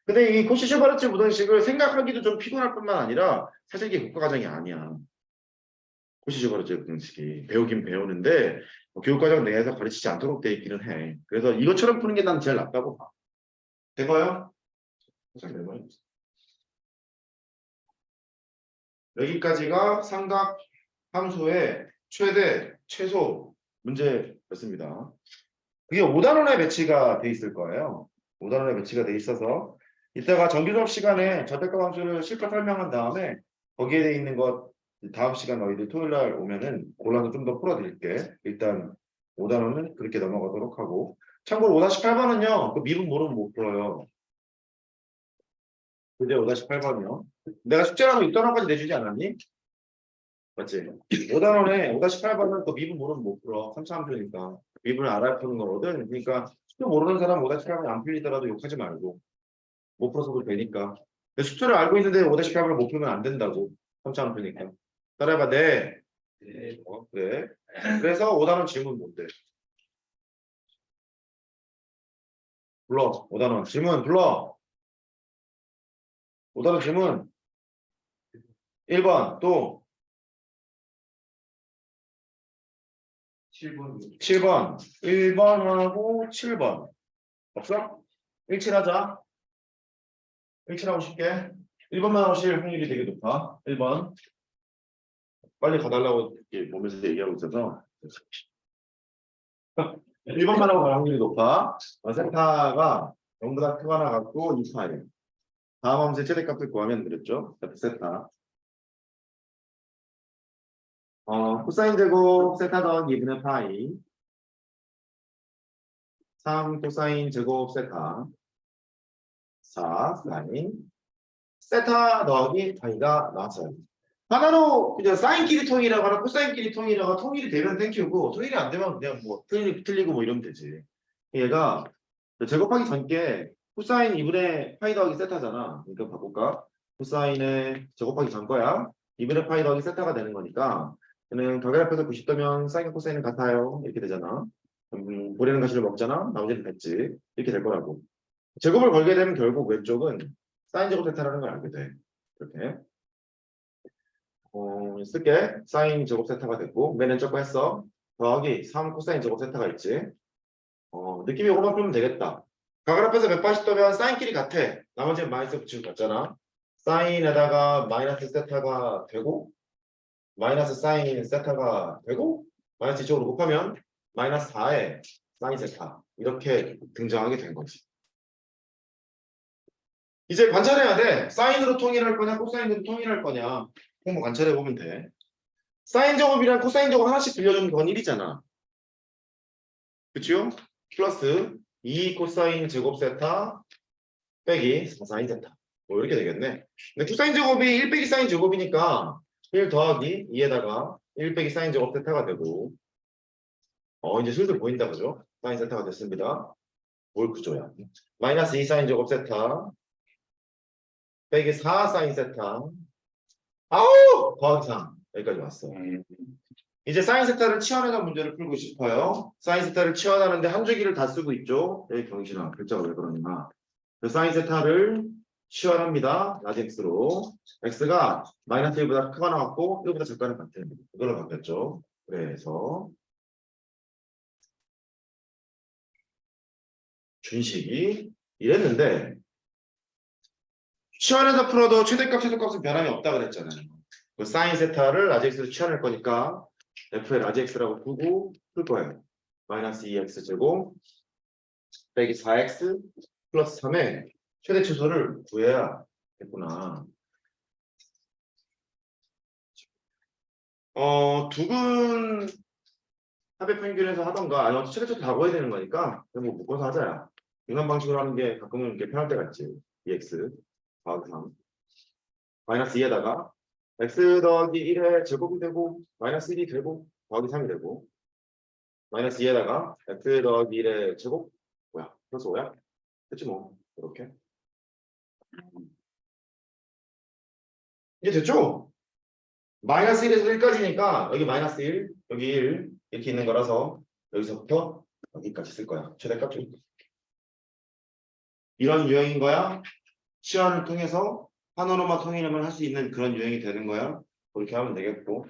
근데 이 코시-슈바르츠 무등식을 생각하기도 좀 피곤할 뿐만 아니라 사실 이게 국가과정이 아니야. 코시-슈바르츠 무등식이 배우긴 배우는데 교육과정 내에서 가르치지 않도록 돼 있기는 해. 그래서 이것처럼 푸는 게 난 제일 낫다고 봐. 된 거요? 된 거요? 여기까지가 삼각 함수의 최대, 최소 문제였습니다. 그게 5단원에 배치가 돼 있을 거예요. 5단원에 배치가 돼 있어서 이따가 정규 수업 시간에 절대값 함수를 실컷 설명한 다음에 거기에 돼 있는 것 다음 시간 너희들 토요일 날 오면은 골라서 좀 더 풀어드릴게. 일단 5단원은 그렇게 넘어가도록 하고 참고로 5-8번은요. 그 미분 모르면 못 풀어요. 그제 5-8번이요. 내가 숙제라도 6단원까지 내주지 않았니? 맞지? 5단원에 5-8번은 또 미분 모르면 못 풀어. 3차 함수니까. 미분을 알아야 푸는 거거든. 그러니까 숙제 모르는 사람 5-8번 안 풀리더라도 욕하지 말고. 못 풀어서도 되니까. 근데 숙제를 알고 있는데 5-8번을 못 풀면 안 된다고. 3차 함수니까. 따라해봐. 네. 그래. 그래서 5단원 질문 못 돼. 불러. 5단원 질문 불러. 5단원 질문. 1번 또 7번 1번하고 7번 없어? 일치하자. 일치하고 싶게 1번만 하실 확률이 되게 높아. 1번 빨리 가달라고 이렇게 보면서 얘기하고 있어서 1번만 하고 갈 확률이 높아. 세타가 0보다 크거나 같고 2파이. 다음 함수의 최대값을 구하면 그랬죠. 세타. 코사인 제곱 세타 더하기 2분의 파이 3 코사인 제곱 세타 4 사인 세타 더하기 파이가 나왔어요. 하나로 그냥 사인끼리 통일하고 하나 코사인끼리 통일하고 통일이 되면 땡큐고 통일이 안 되면 그냥 뭐 틀리고 뭐 이러면 되지. 얘가 제곱하기 전께 코사인 2분의 파이 더하기 세타잖아. 그러니까 바꿀까? 코사인의 제곱하기 전 거야. 2분의 파이 더하기 세타가 되는 거니까 얘는 격의 앞에서 90도면 사인과 코사인은 같아요. 이렇게 되잖아. 보려는 가시를 먹잖아. 나머지는 같지. 이렇게 될 거라고. 제곱을 걸게 되면 결국 왼쪽은 사인 제곱 세타라는 걸 알게 돼. 이렇게. 쓸게. 사인 제곱 세타가 됐고 맨 왼쪽 거 했어. 더하기 3 코사인 제곱 세타가 있지. 느낌이 이거만 풀면 되겠다. 각을 앞에서 180도면 사인끼리 같아. 나머지는 마이너스 붙이고 같잖아. 사인에다가 마이너스 세타가 되고 마이너스 사인 세타가 되고 마이너스 이쪽으로 곱하면 마이너스 4에 사인 세타 이렇게 등장하게 된 거지. 이제 관찰해야 돼. 사인으로 통일할 거냐 코사인으로 통일할 거냐 한번 관찰해 보면 돼. 사인 제곱이랑 코사인 제곱 하나씩 빌려주는 건 1이잖아. 그치요? 플러스 2 코사인 제곱 세타 빼기 4 사인 세타 뭐 이렇게 되겠네. 근데 코사인 제곱이 1 빼기 사인 제곱이니까 1 더하기 2에다가 1 빼기 사인 제곱 세타가 되고 이제 슬슬 보인다 그죠? 사인 세타가 됐습니다. 뭘 구조야? 마이너스 2 사인 제곱 세타 빼기 4 사인 세타 아우! 더하기 3 여기까지 왔어. 이제 사인 세타를 치환해서 문제를 풀고 싶어요. 사인 세타를 치환하는데 한 주기를 다 쓰고 있죠. 여기 경신아 글자가 왜 그러냐. 사인 세타를 치환합니다. 라지 x로 x가 마이너스 1보다 크거나 같고 1보다 작거나 같은 이걸로 바뀌었죠. 그래서 준식이 이랬는데 치환해서 풀어도 최대값 최소값은 변함이 없다 그랬잖아요. 그 사인 세타를 라지 x로 치환할 거니까 f의 라지 x라고 두고 풀 거예요. 마이너스 2x 제곱 빼기 4x 플러스 3의 최대 최소를 구해야 됐구나. 두근 합의 평균에서 하던가 아니면 최대 최소 다 구해야 되는 거니까 뭐 묶어서 하자야. 인간 방식으로 하는 게 가끔은 이렇게 편할 때가 있지. 2x 더하기 3 마이너스 2에다가 x 더하기 1의 제곱이 되고 마이너스 1이 되고 더하기 3이 되고 마이너스 2에다가 x 더하기 1의 제곱 뭐야 플러스 5야? 됐지 뭐 이렇게 이제 됐죠? 마이너스 1에서 1까지니까 여기 마이너스 1 여기 1 이렇게 있는 거라서 여기서부터 여기까지 쓸 거야. 최대값 좀 이런 유형인 거야. 치환을 통해서 한원어만 통일하면 할 수 있는 그런 유형이 되는 거야. 그렇게 하면 되겠고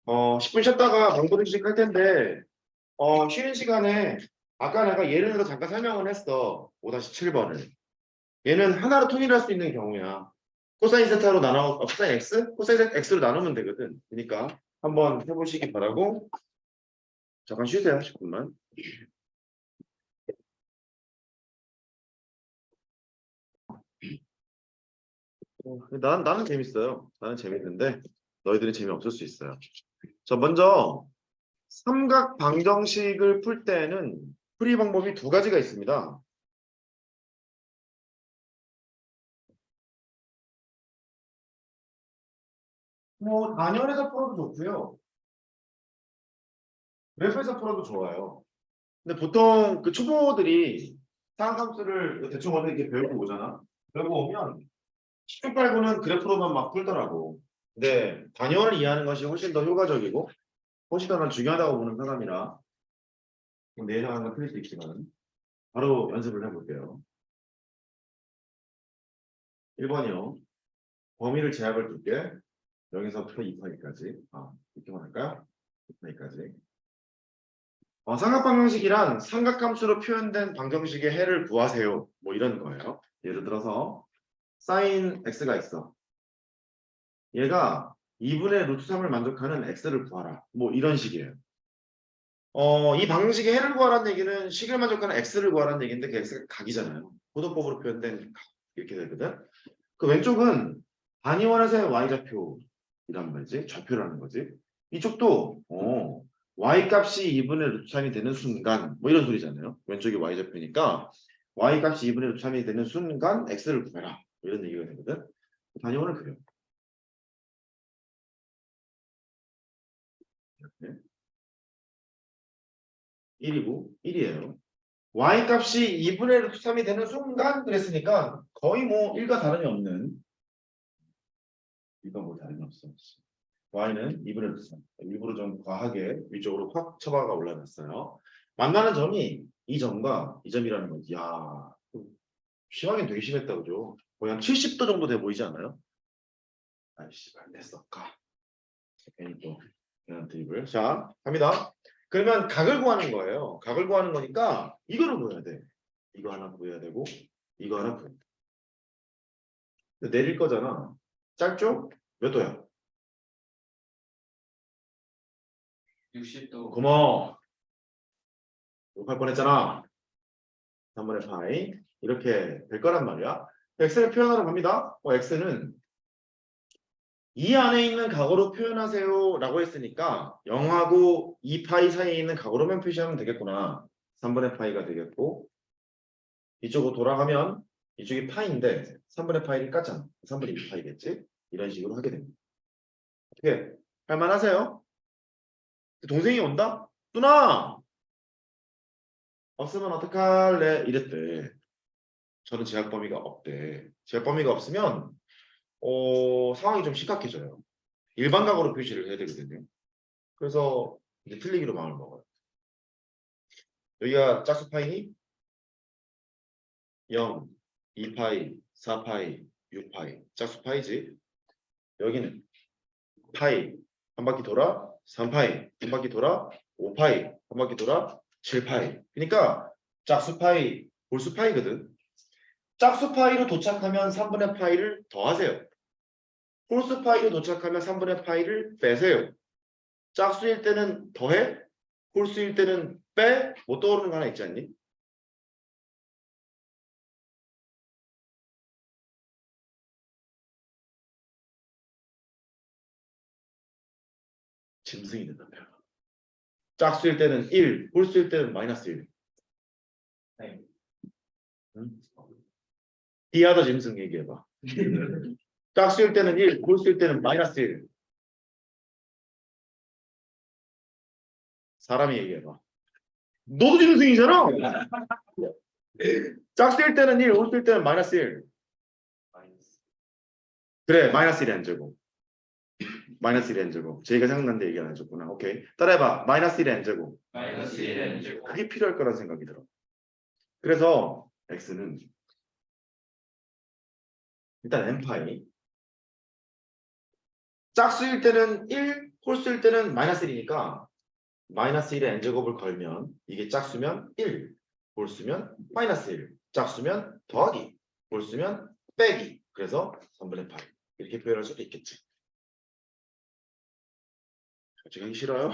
10분 쉬었다가 방법을 할 텐데 쉬는 시간에 아까 내가 예를 들어 잠깐 설명을 했어. 5-7번을 얘는 하나로 통일할 수 있는 경우야. 코사인 세타로 코사인 x? 코사인 x로 나누면 되거든. 그러니까 한번 해보시기 바라고 잠깐 쉬세요. 10분만. 나는 재밌어요. 나는 재밌는데 너희들은 재미없을 수 있어요. 자, 먼저 삼각 방정식을 풀 때는 풀이 방법이 두 가지가 있습니다. 뭐 단연에서 풀어도 좋고요. 그래프에서 풀어도 좋아요. 근데 보통 그 초보들이 사항함수를 대충 어떻게 이렇게 배우고 오잖아. 배우고 오면 10분 빨고는 그래프로만 막 풀더라고. 근데 단연을 이해하는 것이 훨씬 더 효과적이고 훨씬 더 난 중요하다고 보는 사람이라 내일 하나 틀릴 수 있지만 바로 연습을 해볼게요. 1번이요. 범위를 제약을 둘게. 여기서부터 2파이까지. 이렇게만 할까요? 2파이까지. 삼각방정식이란 삼각함수로 표현된 방정식의 해를 구하세요. 뭐 이런 거예요. 예를 들어서 sin x가 있어. 얘가 2분의 루트 3을 만족하는 x를 구하라. 뭐 이런 식이에요. 이 방정식의 해를 구하라는 얘기는 식을 만족하는 x를 구하라는 얘기인데 그 x가 각이잖아요. 호도법으로 표현된 각. 이렇게 되거든. 그 왼쪽은 단위원에서의 y좌표이란 말이지. 좌표라는 거지. 이쪽도 y 값이 2분의 루트 3이 되는 순간 뭐 이런 소리잖아요. 왼쪽이 y좌표니까 y 값이 2분의 루트 3이 되는 순간 x를 구해라. 뭐 이런 얘기가 되거든. 단위원을 그려. 이렇게. 1이고 1이에요. y 값이 2분의 루트 3이 되는 순간 그랬으니까 거의 뭐 1과 다름이 없는 이거 뭐 다름이 없어. y는 2분의 루트 3. 일부러 좀 과하게 위쪽으로 확 처박아 올라놨어요. 만나는 점이 이 점과 이 점이라는 거지. 야, 심하긴 되게 심했다 그죠? 거의 한 70도 정도 돼 보이지 않아요? 아이씨, 안 됐어. 가. 괜히 또 그냥 드립을. 자, 갑니다. 그러면 각을 구하는 거예요. 각을 구하는 거니까 이거를 구해야 돼. 이거 하나 구해야 되고 이거 하나 구해야 돼. 내릴 거잖아. 짧죠? 몇 도야? 60도. 고마워. 욕할 뻔했잖아. 3분의 파이 이렇게 될 거란 말이야. x를 표현하러 갑니다. x는 이 안에 있는 각으로 표현하세요 라고 했으니까 0하고 2파이 사이에 있는 각으로만 표시하면 되겠구나. 3분의 파이가 되겠고 이쪽으로 돌아가면 이쪽이 파이인데 3분의 파이를 깠잖아. 3분의 2파이겠지? 이런 식으로 하게 됩니다. 어떻게 할만하세요? 동생이 온다? 누나! 없으면 어떡할래? 이랬대. 저는 제약 범위가 없대. 제약 범위가 없으면 상황이 좀 심각해져요. 일반각으로 표시를 해야 되거든요. 그래서 이제 틀리기로 마음을 먹어요. 여기가 짝수파이니? 0, 2파이, 4파이, 6파이. 짝수파이지. 여기는 파이, 한 바퀴 돌아 3파이, 한 바퀴 돌아 5파이, 한 바퀴 돌아 7파이. 그러니까 짝수파이, 홀수파이거든. 짝수파이로 도착하면 3분의 파이를 더하세요. 홀수파이로 도착하면 3분의 파이를 빼세요. 짝수일 때는 더해, 홀수일 때는 빼. 못 떠오르는 거 하나 있지 않니? 짐승이 된다며. 짝수일 때는 1, 홀수일 때는 마이너스 1. 네. 응? 디아더 짐승 얘기해봐. 짝수일 때는 1, 홀수일 때는 마이너스 1. 사람이 얘기해봐. 너도 짐승이잖아. 짝수일 때는 1, 홀수일 때는 마이너스 1. 그래, 마이너스 1의 n제곱. 마이너스 1의 n제곱. 제가 생각났는데 얘기 안 해줬구나. 오케이. 따라해봐. 마이너스 1의 n제곱. 마이너스 1은 제곱. 그게 필요할 거란 생각이 들어. 그래서 x는 일단 n파이. 짝수일 때는 1, 홀수일 때는 마이너스 1이니까 마이너스 1의 n제곱을 걸면 이게 짝수면 1, 홀수면 마이너스 1, 짝수면 더하기, 홀수면 빼기. 그래서 3분의 8 이렇게 표현할 수도 있겠지. 같이 가기 싫어요?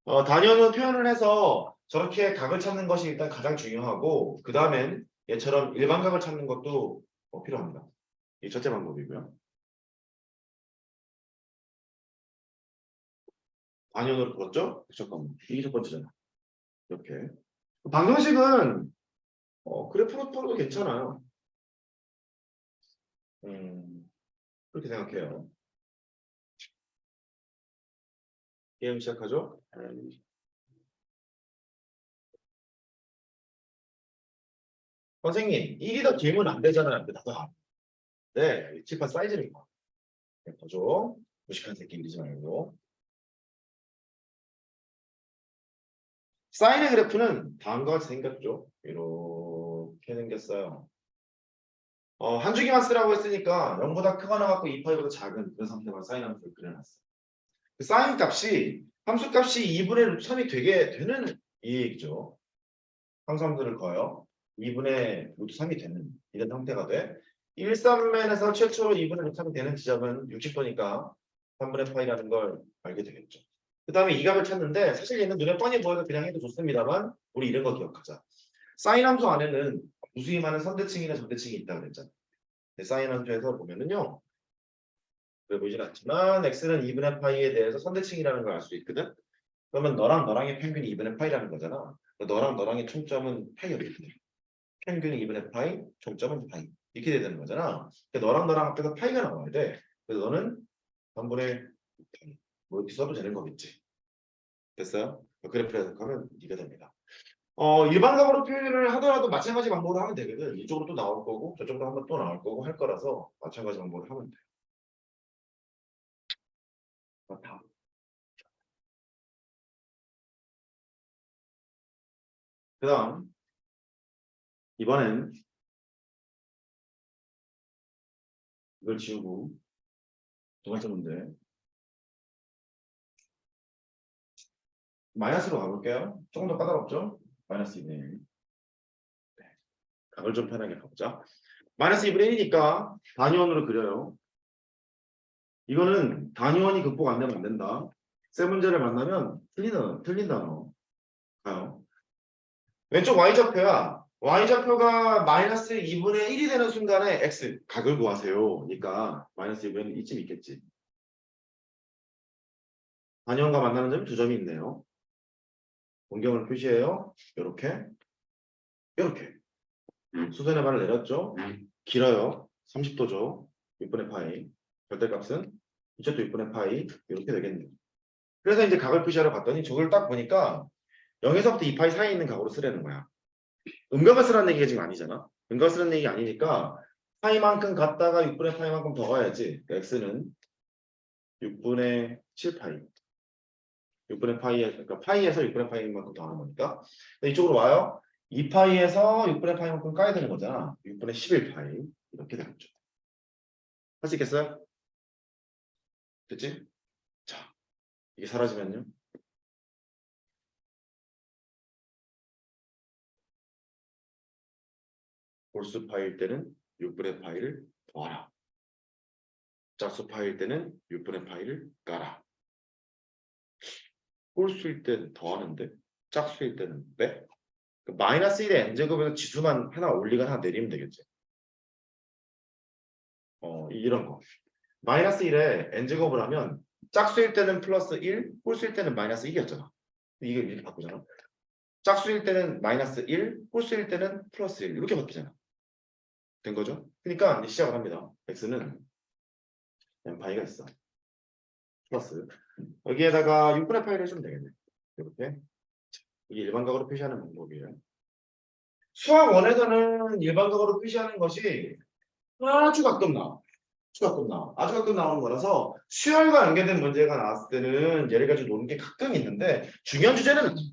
단위원은 표현을 해서 저렇게 각을 찾는 것이 일단 가장 중요하고 그 다음엔 얘처럼 일반각을 찾는 것도 필요합니다. 이 첫째 방법이고요. 단위원으로 풀었죠? 잠깐만. 이게 첫 번째잖아. 이렇게. 방정식은 그래프로 풀어도 괜찮아요. 그렇게 생각해요. 게임 시작하죠? 선생님, 1이 더 길면 안 되잖아요. 나도 네, 칠판 사이즈니까. 네, 보죠. 무식한 새끼 이러지 말고. 사인의 그래프는 다음과 같이 생겼죠. 이렇게 생겼어요. 한 주기만 쓰라고 했으니까 0보다 크거나 같고 2파이보다 작은 그런 상태만 사인 함수를 그려놨어요. 그 사인 값이 함수 값이 2분의 루트 3이 되게 되는 이 얘기죠. 항수함수를 거요. 2분의 루트 3이 되는 이런 형태가 돼. 1, 3면에서 최초로 2분의 루트 3이 되는 지점은 60도니까 3분의 파이라는 걸 알게 되겠죠. 그 다음에 이 값을 찾는데 사실 얘는 눈에 뻔히 보여서 그냥 해도 좋습니다만 우리 이런 거 기억하자. 사인 함수 안에는 무수히 많은 선대칭이나 적대칭이 있다고 그랬잖아. 사인 함수에서 보면은요. 그래 보이진 않지만 x는 2분의 파이에 대해서 선대칭이라는 걸 알 수 있거든. 그러면 너랑 너랑의 평균이 2분의 파이라는 거잖아. 너랑 너랑의 총점은 파이였거든. 평균이 2분의 파이, 총점은 파이. 이렇게 돼야 되는 거잖아. 그러니까 너랑 너랑 앞에서 파이가 나와야 돼. 그래서 너는 3분의 파이. 뭐 이렇게 써도 되는 거겠지. 됐어요? 그래프를 해석하면 이게 됩니다. 일반적으로 표현을 하더라도 마찬가지 방법으로 하면 되거든. 이쪽으로 또 나올 거고 저쪽으로 한번 또 나올 거고 할 거라서 마찬가지 방법으로 하면 돼. 다. 그 다음 이번엔 이걸 지우고 두 번째 문제 마이너스로 가볼게요. 조금 더 까다롭죠? 마이너스 2분의 1. 각을 좀 편하게 가보자. 마이너스 2분의 1이니까 단위원으로 그려요. 이거는 단위원이 극복 안 되면 안 된다. 세 문제를 만나면 틀린 단어 가요. 왼쪽 y좌표야. y좌표가 마이너스 2분의 1이 되는 순간에 x 각을 구하세요. 그러니까 마이너스 2분의 1 이쯤 있겠지. 단위원과 만나는 점이 두 점이 있네요. 원경을 표시해요. 이렇게 이렇게 수선의 반을 내렸죠. 길어요. 30도죠. 6분의 파이. 절대값은 이쪽도 6분의 파이 이렇게 되겠네요. 그래서 이제 각을 표시하러 갔더니 저걸 딱 보니까 0에서부터 2파이 사이에 있는 각으로 쓰라는 거야. 음각을 쓰라는 얘기가 지금 아니잖아. 음각을 쓰라는 얘기가 아니니까 파이만큼 갔다가 6분의 파이만큼 더 가야지. x는 6분의 7파이. 6분의 파이에, 그러니까 파이에서 6분의 파이만큼 더 하는 거니까. 이쪽으로 와요. 2파이에서 6분의 파이만큼 까야 되는 거잖아. 6분의 11파이. 이렇게 되겠죠. 할 수 있겠어요? 됐지? 자, 이게 사라지면요. 골수 파일 때는 6분의 파이를 더하라. 짝수 파일 때는 6분의 파이를 까라. 홀수일 때는 더하는데 짝수일 때는 빼? 마이너스 1의 n제곱에서 지수만 하나 올리거나 하나 내리면 되겠지. 이런 거. 마이너스 1에 n제곱을 하면 짝수일 때는 플러스 1, 홀수일 때는 마이너스 1이었잖아. 이게 이렇게 바꾸잖아. 짝수일 때는 마이너스 1, 홀수일 때는 플러스 1 이렇게 바뀌잖아. 된 거죠? 그러니까 이제 시작을 합니다. x는 n파이가 있어. 플러스 여기에다가 6분의 파이를 해주면 되겠네. 이렇게. 이게 일반각으로 표시하는 방법이에요. 수학 원에서는 일반각으로 표시하는 것이 아주 가끔 나와. 아주 가끔 나와. 아주 가끔 나오는 거라서 수열과 연계된 문제가 나왔을 때는 얘를 가지고 노는 게 가끔 있는데 중요한 주제는 아니야.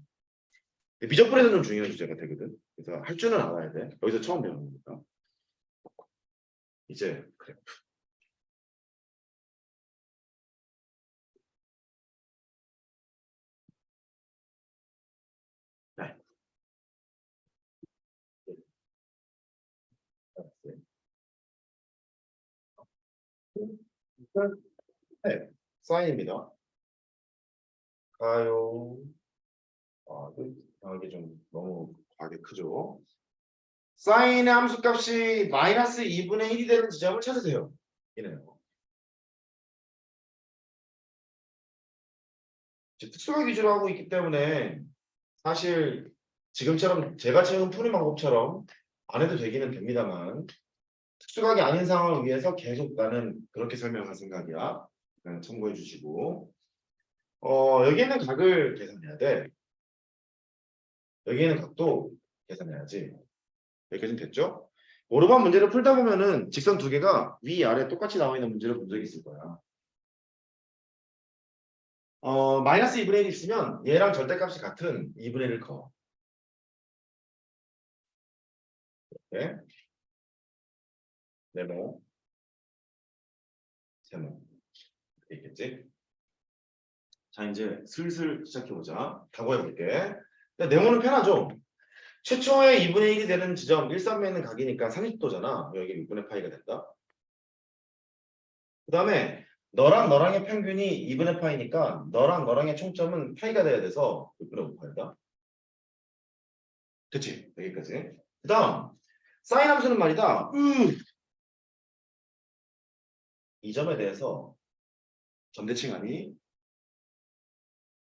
미적분에서는 중요한 주제가 되거든. 그래서 할 줄은 알아야 돼. 여기서 처음 배우는 거니까. 이제 그래. 네. 네. 사인입니다. 가요. 이게 좀 너무 과하게 크죠. 사인의 함수값이 마이너스 2분의 1이 되는 지점을 찾으세요. 이네요. 특수가 위주로 하고 있기 때문에 사실 지금처럼 제가 지금 푸는 방법처럼 안 해도 되기는 됩니다만 특수각이 아닌 상황을 위해서 계속 나는 그렇게 설명할 생각이야. 참고해 주시고 여기 있는 각을 계산해야 돼. 여기 있는 각도 계산해야지. 여기까지는 됐죠? 오르반 문제를 풀다 보면은 직선 두 개가 위, 아래 똑같이 나와 있는 문제를 본 적이 있을 거야. 마이너스 2분의 1이 있으면 얘랑 절대값이 같은 2분의 1을 커. 네. 네모, 세모. 이렇게 있겠지? 자, 이제 슬슬 시작해보자. 다고해볼게. 네모는 편하죠? 최초의 2분의 1이 되는 지점 1,3에 있는 각이니까 30도잖아. 여기 6분의 파이가 된다. 그 다음에 너랑 너랑의 평균이 2분의 파이니까 너랑 너랑의 총점은 파이가 돼야 돼서 6분의 5파이다. 그치? 여기까지. 그 다음 사인 함수는 말이다. 이 점에 대해서 점대칭하니?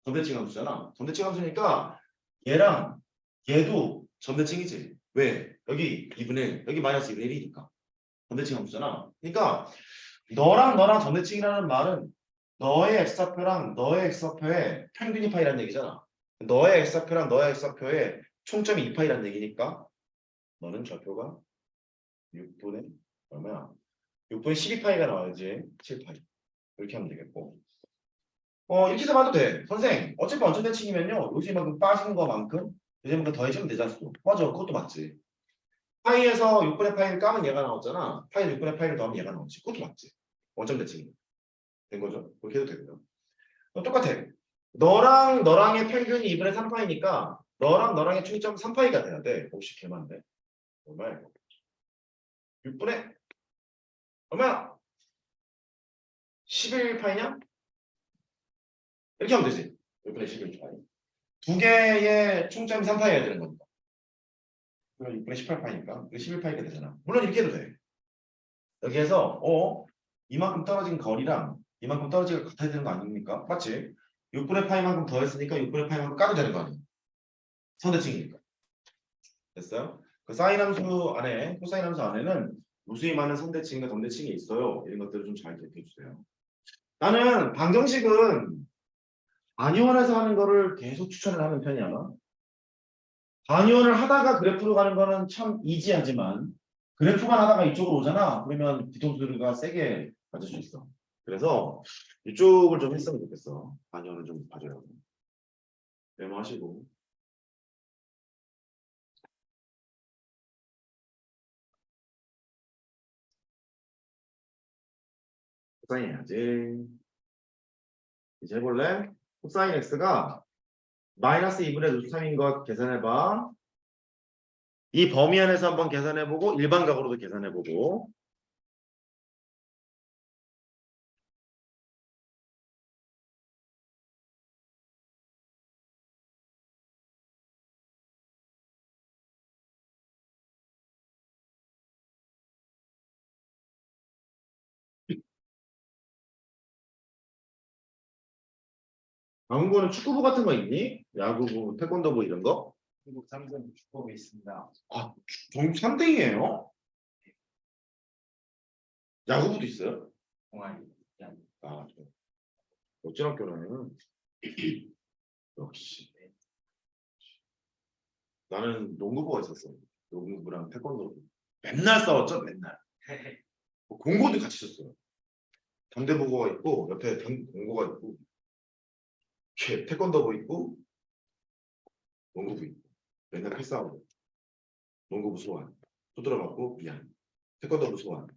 점대칭 함수잖아. 점대칭 함수니까 얘랑 얘도 점대칭이지. 왜? 여기 2분의 1, 여기 마이너스 2분의 1이니까. 점대칭 함수잖아. 그러니까 너랑 너랑 점대칭이라는 말은 너의 x좌표랑 너의 x좌표의 평균이 파이라는 얘기잖아. 너의 x좌표랑 너의 x좌표의 총점이 2파이라는 얘기니까 너는 좌표가 6분의 얼마야? 6분의 12파이가 나와야지. 7파이. 이렇게 하면 되겠고. 이렇게 해서 봐도 돼. 선생, 어차피 원점 대칭이면요. 요즘만큼 빠진 거만큼 요즘만큼 더해주면 되잖아. 맞아. 그것도 맞지. 파이에서 6분의 파이를 까면 얘가 나왔잖아. 파이 6분의 파이를 더하면 얘가 나오지. 그것도 맞지. 원점 대칭이 된 거죠. 그렇게 해도 되고요. 똑같아. 너랑 너랑의 평균이 2분의 3파이니까 너랑 너랑의 총점 3파이가 돼야 돼. 혹시 개만데. 얼마야 이거? 6분의 얼마야? 11파이냐? 이렇게 하면 되지. 6분의 11파이. 두 개의 총점이 3파이여야 되는 겁니다. 그럼 6분의 18파이니까 11파이가 되잖아. 물론 이렇게 해도 돼. 여기에서 이만큼 떨어진 거리랑 이만큼 떨어지가 같아야 되는 거 아닙니까? 맞지? 6분의 파이만큼 더했으니까 6분의 파이만큼 까도 되는 거 아니야? 선대칭이니까. 됐어요? 그 사인 함수 안에, 코사인 함수 안에는 무수히 많은 선대칭과 점대칭이 있어요. 이런 것들을 좀 잘 기억해 주세요. 나는 방정식은 반이원에서 하는 거를 계속 추천을 하는 편이야. 반이원을 하다가 그래프로 가는 거는 참 이지하지만 그래프만 하다가 이쪽으로 오잖아. 그러면 뒤통수가 세게 맞을 수 있어. 그래서 이쪽을 좀 했으면 좋겠어. 반이원을 좀 봐줘요. 메모하시고. 코사인 해야지. 이제 해볼래? 코사인 x가 마이너스 2분의 루트 3인 것 계산해봐. 이 범위 안에서 한번 계산해보고 일반각으로도 계산해보고. 강구는 축구부 같은 거 있니? 야구부, 태권도부 이런 거? 한국 삼성 축구부에 있습니다. 아, 전국 3등이에요? 야구부도 있어요? 동아리. 아, 어찌 학교라는 역시 나는 농구부가 있었어. 농구부랑 태권도 맨날 싸웠죠, 맨날. 공고도 같이 쳤어요. 당대부가 있고 옆에 공고가 있고 태권도부 있고 농구부 있고 맨날 패싸우고 농구부 소환 또 들어갔고 미안 태권도부 소환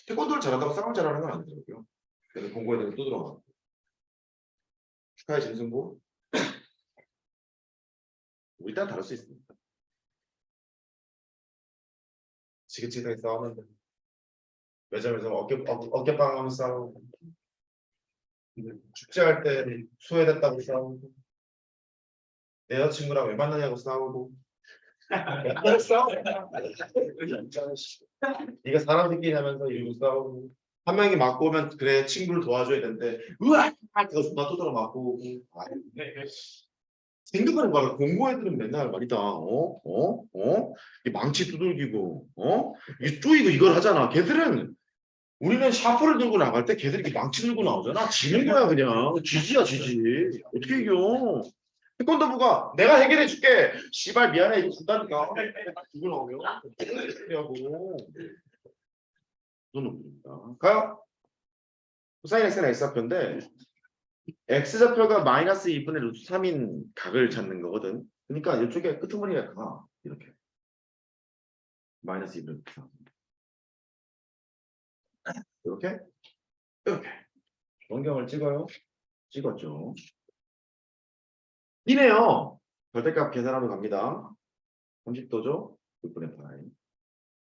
태권도를 잘한다고 싸움 잘하는 건 아니더라고요. 그래서 공고에 대해서 또 들어갔고 축하해 진승고 우리 딸 다를 수 있습니다. 지긋지긋하게 싸우는데 매점에서 어깨빵 하면 싸우고 축제할 때 소외됐다고 싸우고 내 여자친구랑 왜 만나냐고 싸우고 맨날 싸워. 네가 사람들끼리 하면서 이러고 싸우고 한 명이 맞고 오면 그래 친구를 도와줘야 되는데 으악 그래서 나 또들어 맞고 오고 생각해봐라 공고 애들은 맨날 말이다 이 망치 두들기고 이 쪼이고 이걸 하잖아. 걔들은 우리는 샤프를 들고 나갈 때 걔들이 이렇게 망치 들고 나오잖아. 지는 거야 그냥. 지지야 지지. 어떻게 이겨. 태권도부가 내가 해결해 줄게. 씨발 미안해 이거 간다니까. 두고 나오면 하고 너는 모릅니다. 가요. 코사인 x는 x좌표인데 x좌표가 마이너스 2분의 루트 3인 각을 찾는 거거든. 그러니까 이쪽에 끄트머리가 가. 이렇게. 마이너스 2분의 루트 3. 이렇게. 이렇게. 원경을 찍어요. 찍었죠. 이네요. 절대값 계산하러 갑니다. 30도죠? 6분의 8.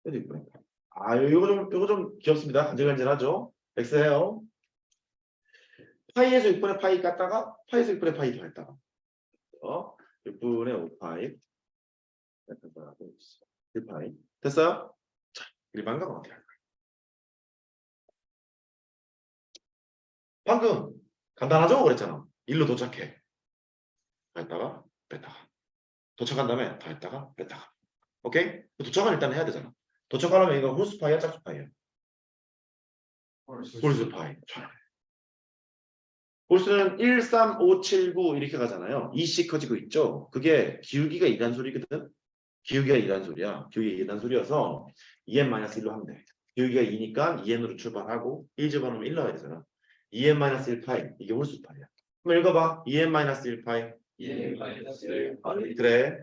그래도 6분의 8. 아, 요거 좀 귀엽습니다. 간질간질하죠? X예요. 파이에서 6분의 파이 깠다가 파이에서 6분의 파이 더했다가 6분의 5파이 1파이 됐어요? 자, 일반값은 어떻게 할까요? 방금 간단하죠? 그랬잖아. 1로 도착해. 더했다가 뺐다가 도착한 다음에 더했다가 뺐다가 오케이? 도착은 일단 해야 되잖아. 도착하려면 이거 홀수파이야 짝수파이야? 홀수파이. 홀수는 1, 3, 5, 7, 9 이렇게 가잖아요. 2씩 커지고 있죠. 그게 기울기가 2단소리거든. 기울기가 2단소리야. 기울기가 2단소리여서 2n-1로 하면 돼. 기울기가 2니까 2n으로 출발하고 1 집어넣으면 1 넣어야 되잖아. 2n-1파이 이게 홀수파이야. 그럼 읽어봐. 2n-1파이 2n-1 그래.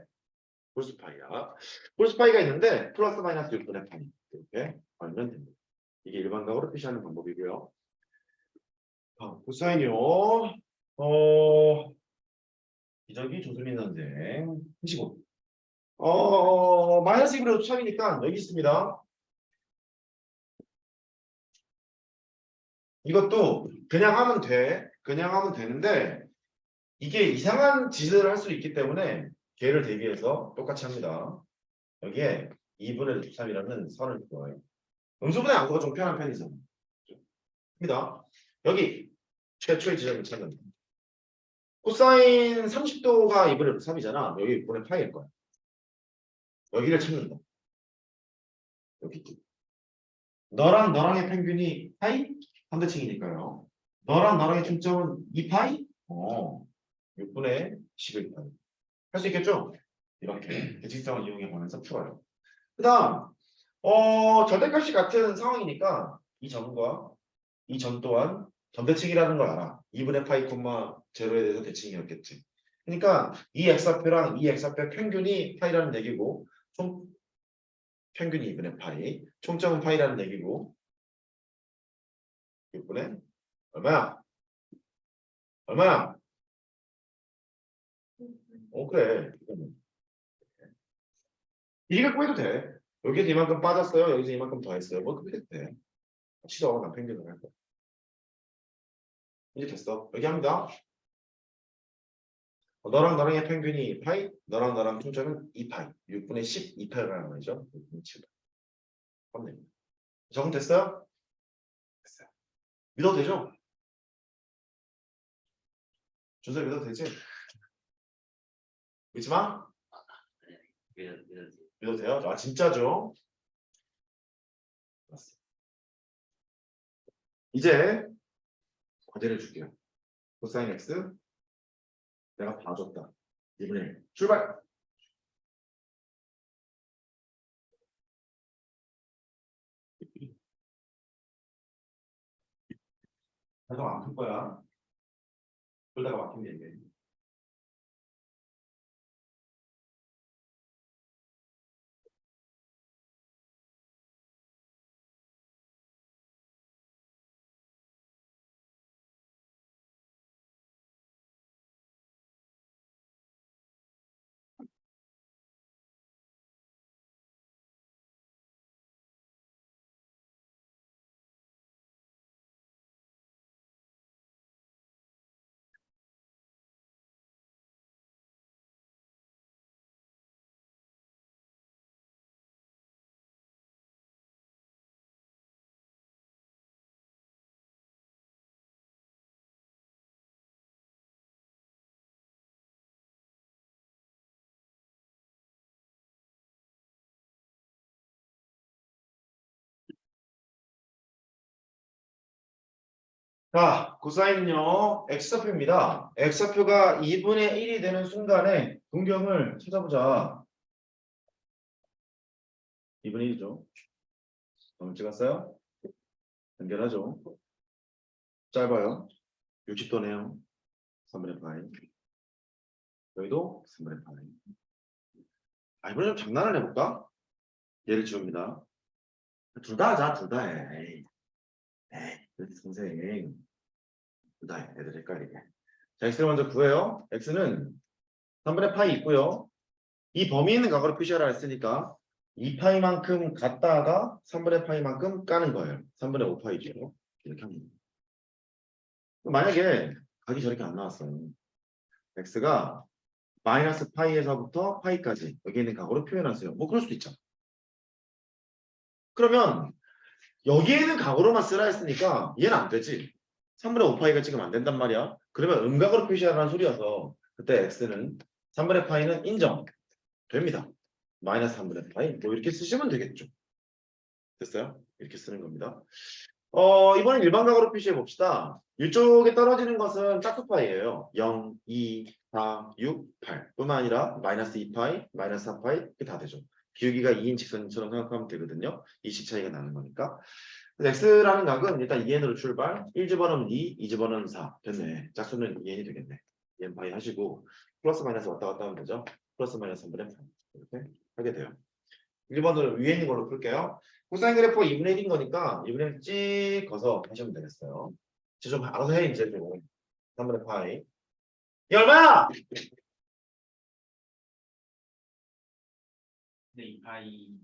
홀수파이야. 홀수파이가 있는데 플러스 마이너스 6분의 파이 이렇게 알면 됩니다. 이게 일반각으로 표시하는 방법이고요. 코사인이요. 기저귀 조수민 선생 25. 마이너스 2분의 루트 3이니까 여기 있습니다. 이것도 그냥 하면 돼. 그냥 하면 되는데 이게 이상한 짓을 할 수 있기 때문에 걔를 대비해서 똑같이 합니다. 여기에 2분의 루트 3이라는 선을 그어요. 음수분의 안구가 좀 편한 편이죠. 입니다. 여기 최초의 지점을 찾는 거예요. 코사인 30도가 2분의 루트 3이잖아. 여기 6분의 파이일 거야. 여기를 찾는다. 여기. 너랑 너랑의 평균이 파이? 3대칭이니까요. 너랑 너랑의 중점은 2파이? 6분의 11파이. 할 수 있겠죠? 이렇게 대칭성을 이용해 보면서 풀어요. 그 다음, 절대값이 같은 상황이니까 이 점과 이 점 또한 점대칭이라는 걸 알아. 2분의 파이 콤마 제로에 대해서 대칭이었겠지. 그러니까 이 x좌표랑 이 x좌표 평균이 파이라는 얘기고 총 평균이 2분의 파이, 총점은 파이라는 얘기고 6분의 얼마야? 얼마야? 그래. 이게 갖고 해도 돼. 여기서 이만큼 빠졌어요. 여기서 이만큼 더했어요. 뭐 그렇게 해도 돼. 싫어. 난 평균을 할 거야. 이제 됐어. 여기 합니다. 너랑 너랑의 평균이 파이, 너랑 너랑 총점은 2파이. 6분의 12파이라는 말이죠. 6분의 7파이. 적응됐어요? 됐어요. 믿어도 되죠? 준서 믿어도 되지? 믿지 마? 믿어도 돼요? 아, 진짜죠? 이제 과제를 줄게요. 코사인 x 내가 봐줬다. 2분의 1. 출발! 자동 안 풀 거야. 그러다가 막히면 얘기해. 자, 코사인은요, x좌표입니다. x좌표가 2분의 1이 되는 순간에 동경을 찾아보자. 2분의 1이죠. 너무 찍었어요? 연결하죠. 짧아요. 60도네요. 3분의 파이. 여기도 3분의 파이. 이번에 좀 장난을 해볼까? 얘를 지웁니다. 둘 다 하자, 둘 다 해. 에이, 선생. 둘 다 해. 애들 헷갈리게. 자, x를 먼저 구해요. x는 3분의 파이 있고요. 이 범위 있는 각으로 표시하라 했으니까 2파이만큼 갖다가 3분의 파이만큼 까는 거예요. 3분의 5파이죠. 이렇게 합니다. 만약에 각이 저렇게 안 나왔어요. x가 마이너스 파이에서부터 파이까지 여기 있는 각으로 표현하세요. 뭐 그럴 수도 있죠. 그러면 여기에 있는 각으로만 쓰라 했으니까 얘는 안 되지. 3분의 5파이가 지금 안 된단 말이야. 그러면 음각으로 표시하라는 소리여서 그때 x는 3분의 파이는 인정됩니다. 마이너스 3분의 파이 뭐 이렇게 쓰시면 되겠죠. 됐어요? 이렇게 쓰는 겁니다. 이번엔 일반각으로 표시해 봅시다. 이쪽에 떨어지는 것은 짝수파이예요. 0, 2, 4, 6, 8 뿐만 아니라 마이너스 2파이, 마이너스 4파이 이렇게 다 되죠. 기울기가 2인 직선처럼 생각하면 되거든요. 2씩 차이가 나는 거니까. x라는 각은 일단 2n으로 출발, 1 집어넣으면 2 집어넣으면 4 됐네. 짝수는 2n이 되겠네. 2n 파이 하시고 플러스 마이너스 왔다 갔다 하면 되죠. 플러스 마이너스 3분의 8 이렇게 하게 돼요. 1번을 위에 있는 걸로 풀게요. 코사인 그래프가 2분의 1인 거니까 2분의 1 찍 거서 하시면 되겠어요. 이제 좀 알아서 해 이제 좀. 3분의 파이. 이 얼마야? 네, 2파이.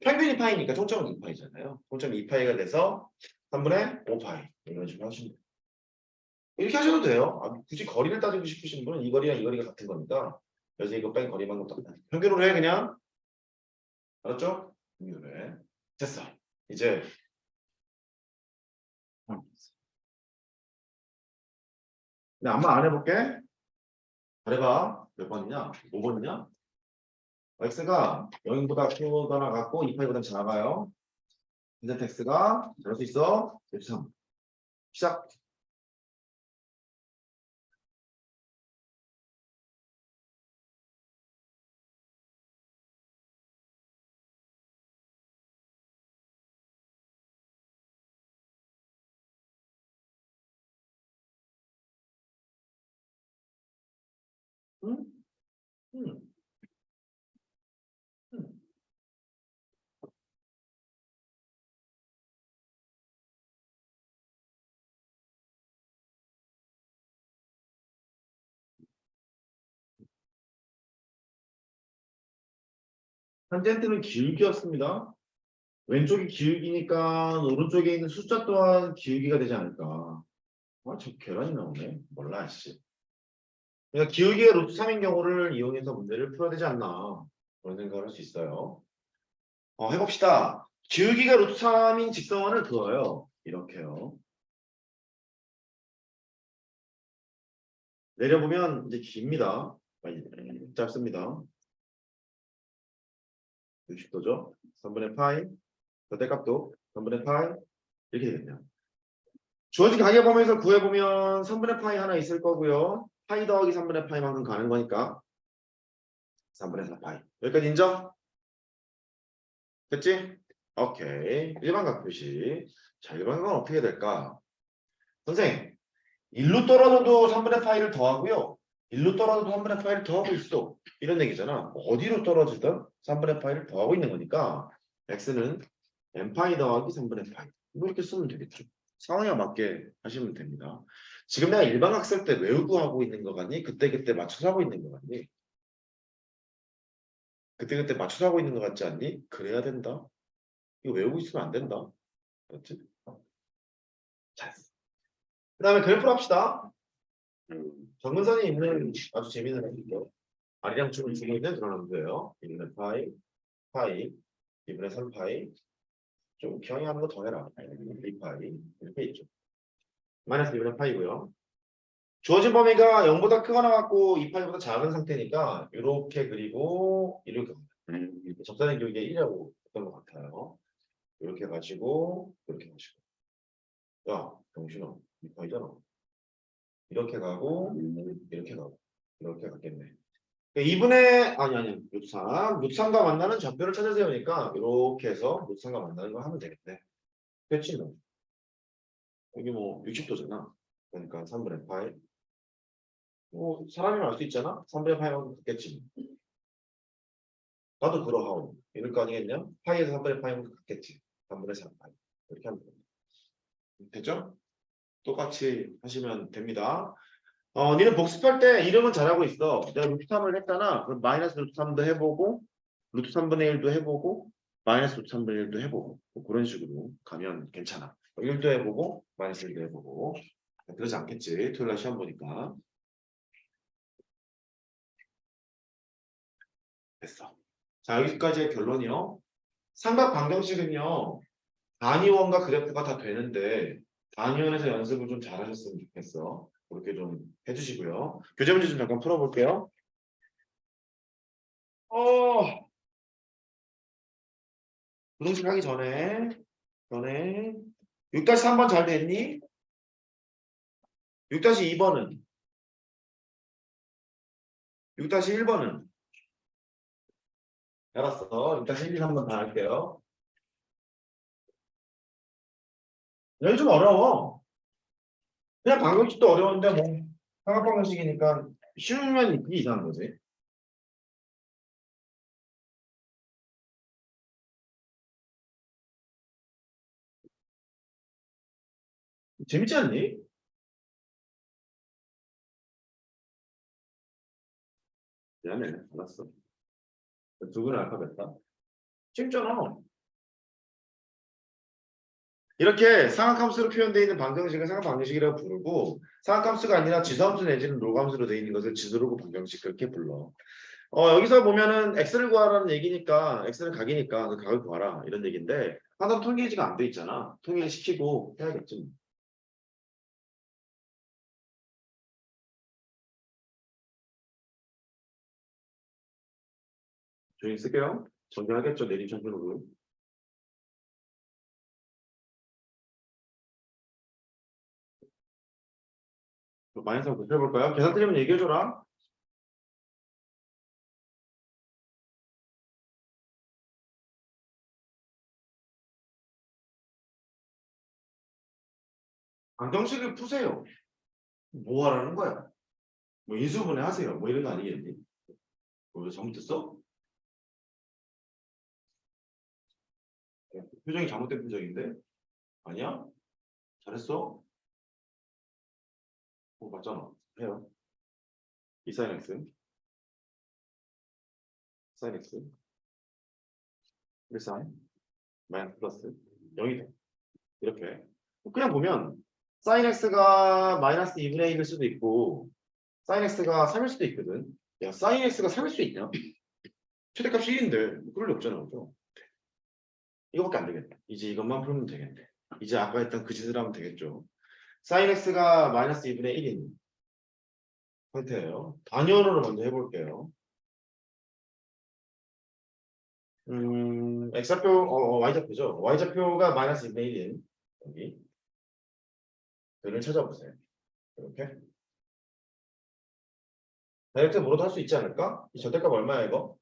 평균이 파이니까 총점은 2파이잖아요. 총점이 2파이가 돼서 3분의 5파이 이런 식으로 하시면 돼요. 이렇게 하셔도 돼요. 굳이 거리를 따지고 싶으신 분은 이 거리랑 이 거리가 같은 거니까 그래서 이거 뺀 거리만 평균으로 해 그냥. 알았죠? 평균으로 해. 됐어. 이제 나 아마 안 해볼게. 잘해봐. 몇 번이냐? 5번이냐? x가 0보다 크거나 같고 2파이보다 작아요. 근데 x가 잘할 수 있어? 13. 시작. 응? 응? 응? 탄젠트는 기울기였습니다. 왼쪽이 기울기니까 오른쪽에 있는 숫자 또한 기울기가 되지 않을까. 저 계란이 나오네. 몰라, 씨. 그러니까 기울기가 루트 3인 경우를 이용해서 문제를 풀어야 되지 않나. 그런 생각을 할 수 있어요. 해봅시다. 기울기가 루트 3인 직선을 그어요. 이렇게요. 내려보면 이제 깁니다. 짧습니다. 60도죠. 3분의 파이. 절대값도 3분의 파이. 이렇게 되겠네요. 주어진 가계 범위에서 구해보면 3분의 파이 하나 있을 거고요. 파이 더하기 3분의 파이만큼 가는 거니까 3분의 4파이. 여기까지 인정? 됐지? 오케이. 일반각 표시. 자, 일반각은 어떻게 될까? 선생, 1로 떨어져도 3분의 파이를 더하고요. 1로 떨어져도 3분의 파이를 더하고 있어. 이런 얘기잖아. 어디로 떨어지든 3분의 파이를 더하고 있는 거니까 x는 n파이 더하기 3분의 파이. 이렇게 쓰면 되겠죠. 상황에 맞게 하시면 됩니다. 지금 내가 일반각 쓸 때 외우고 하고 있는 거 같니? 그때그때 맞춰서 하고 있는 거 같니? 그때그때 맞춰서 하고 있는 거 같지 않니? 그래야 된다. 이거 외우고 있으면 안 된다. 그렇지? 잘했어. 그 다음에 그래프를 합시다. 정근선이 있는 아주 재미있는 애들이죠. 아리랑 축을 주고 있는 그런 함수예요. 1분의 파이, 파이, 2분의 3파이. 좀 기왕이 하는 거 더 해라. 2파이. 이렇게 있죠. 마이너스 2분의 파이고요. 주어진 범위가 0보다 크거나 같고 2파이보다 작은 상태니까 이렇게 그리고 이렇게 접선의 기울기가 1이라고 했던 것 같아요. 이렇게 가지고 이렇게 가지고. 야, 정신아, 2파이잖아. 이렇게 가고 이렇게 가고 이렇게 갔겠네. 2분의 아니 루트3과 만나는 좌표를 찾아 세우니까 이렇게 해서 루트3과 만나는 거 하면 되겠네. 됐지 뭐. 여기 뭐 60도잖아. 그러니까 3분의 파이. 뭐 사람이면 알 수 있잖아. 3분의 파이만큼 같겠지. 나도 그러하고 이럴 거 아니겠냐? 파이에서 3분의 파이만큼 같겠지. 3분의 3파이. 이렇게 하면 됩니다. 됐죠? 똑같이 하시면 됩니다. 니는 복습할 때 이름은 잘하고 있어. 내가 루트 3을 했잖아. 그럼 마이너스 루트 3도 해보고, 루트 3분의 1도 해보고, 마이너스 루트 3분의 1도 해보고, 뭐 그런 식으로 가면 괜찮아. 1도 해보고, 마이너스 1도 해보고. 그러지 않겠지. 토요일 날 시험 보니까. 됐어. 자, 여기까지의 결론이요. 삼각 방정식은요, 단위원과 그래프가 다 되는데, 단위원에서 연습을 좀 잘하셨으면 좋겠어. 그렇게 좀 해주시고요. 교재 문제 좀 잠깐 풀어볼게요. 부등식 하기 전에 6-3번 잘 됐니? 6-2번은? 6-1번은? 알았어. 6-1, 2, 3번 다 할게요. 여기 좀 어려워. 그냥 방정식도 어려운데 뭐 삼각방정식이니까 쉬우면 이게 이상한 거지. 재밌지 않니? 미안해. 알았어. 두근은 알파벳다. 쉽잖아. 이렇게 상악함수로 표현되어 있는 방정식을 상악방정식이라고 부르고 상악함수가 아니라 지수함수 내지는 로함수로 되어 있는 것을 지수로고 방정식 그렇게 불러. 여기서 보면은 x를 구하라는 얘기니까 x는 각이니까 그 각을 구하라 이런 얘기인데 하나도 통계지가 안 돼 있잖아. 통계 시키고 해야겠지. 조용히 쓸게요. 정리하겠죠. 내림 천천으로. 마이너스 한번 해볼까요? 계산 틀리면 얘기해줘라. 방정식을 푸세요. 뭐 하라는 거야? 뭐 인수분해 하세요. 뭐 이런 거 아니겠니? 뭐 잘못했어? 표정이 잘못된 표정인데? 아니야? 잘했어? 맞잖아. 해요. 2 sin x, sin x, 1 sin, 마이너스 플러스 0이 돼. 이렇게. 그냥 보면 sin x가 마이너스 2분의 1일 수도 있고 sin x가 3일 수도 있거든. 야, sin x가 3일 수 있냐? 최대값이 1인데 뭐 그럴 리 없잖아. 그죠? 이거밖에 안 되겠네. 이제 이것만 풀면 되겠네. 이제 아까 했던 그 짓을 하면 되겠죠. sin x가 마이너스 2분의 1인 상태예요. 단위원으로 먼저 해볼게요. x좌표, y좌표죠. y좌표가 마이너스 2분의 1인 여기 글을 찾아보세요. 이렇게. 다이렉트 뭐로도 할 수 있지 않을까? 이 절대값 얼마야 이거?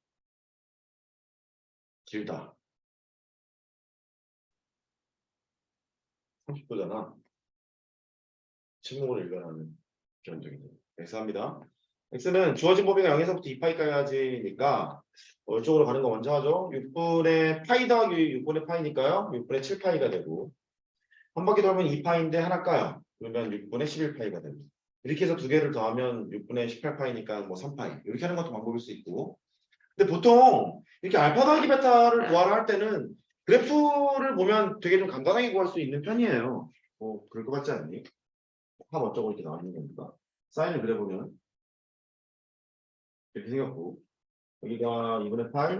길다. 30도잖아. 침묵으로 일어나는 기본적인 x 합니다. x는 주어진 범위가 0에서부터 2파이까지니까 이쪽으로 가는 거 먼저 하죠. 6분의 파이 더하기 6분의 파이니까요. 6분의 7파이가 되고 한 바퀴 돌면 2파인데 하나 까요. 그러면 6분의 11파이가 됩니다. 이렇게 해서 두 개를 더하면 6분의 18파이니까 뭐 3파이 이렇게 하는 것도 방법일 수 있고 근데 보통 이렇게 알파 더하기 베타를 구하라 할 때는 그래프를 보면 되게 좀 간단하게 구할 수 있는 편이에요. 뭐 그럴 것 같지 않니? 합 어쩌고 이렇게 나와 있는 겁니다. 사인을 그려보면 이렇게 생겼고 여기가 2분의 파이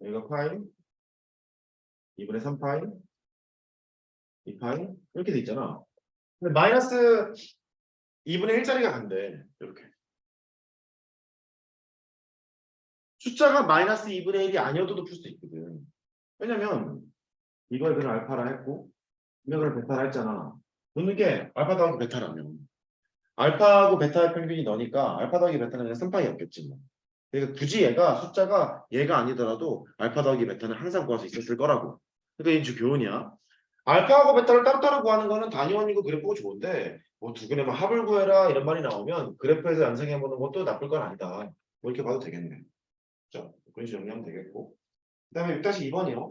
여기가 파이 2분의 3파이 2파이 이렇게 돼 있잖아. 근데 마이너스 2분의 1짜리가 간대. 이렇게 숫자가 마이너스 2분의 1이 아니어도 풀 수 있거든. 왜냐면 이걸 그냥 알파라 했고 이걸 베타라 했잖아. 놓는 게 알파 더하기 베타라면 알파하고 베타의 평균이 너니까 알파 더하기 베타는 그냥 3파이였겠지 뭐. 그러니까 굳이 얘가 숫자가 얘가 아니더라도 알파 더하기 베타는 항상 구할 수 있었을 거라고. 그러니까 이게 교훈이야. 알파하고 베타를 따로따로 구하는 거는 단위원이고 그래프가 좋은데 뭐 두 개네만 합을 구해라 이런 말이 나오면 그래프에서 연상해보는 것도 나쁠 건 아니다. 뭐 이렇게 봐도 되겠네. 자, 그런 식으로 정리하면 되겠고. 그 다음에 6-2번이요.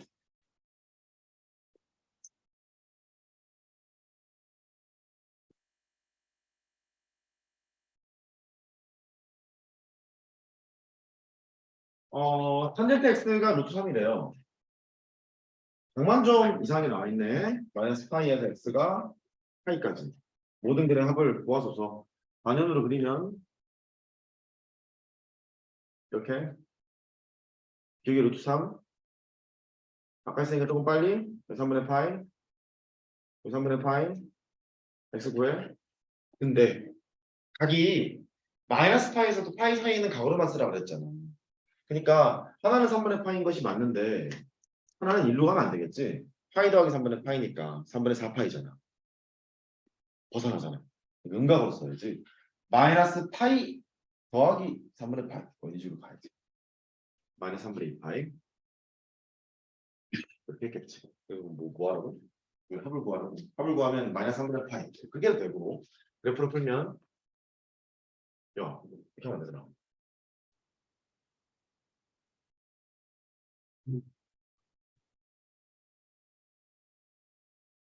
탄젠트 x가 루트 3이래요. 100만 점 이상이 나와 있네. 마이너스 파이에서 x가 파이까지. 모든 글의 합을 구하소서. 단연으로 그리면 이렇게 기억의 루트 3. 아까 했으니까 조금 빨리. 3분의 파이. 3분의 파이. x 구해. 근데 각이 마이너스 파이에서도 파이 사이에 있는 가로로만 쓰라고 그랬잖아. 그러니까 하나는 3분의 파이인 것이 맞는데 하나는 1로 가면 안 되겠지. 파이 더하기 3분의 파이니까 3분의 4파이잖아. 벗어나잖아. 음각으로 써야지. 마이너스 파이 더하기 3분의 파이. 이 식으로 가야지. 마이너스 3분의 2파이. 이렇게 했겠지. 그리고 뭐 하라고? 합을 구하라고. 합을 구하면 마이너스 3분의 파이. 그게 되고 그래프로 풀면 야 이렇게 하면 되잖아.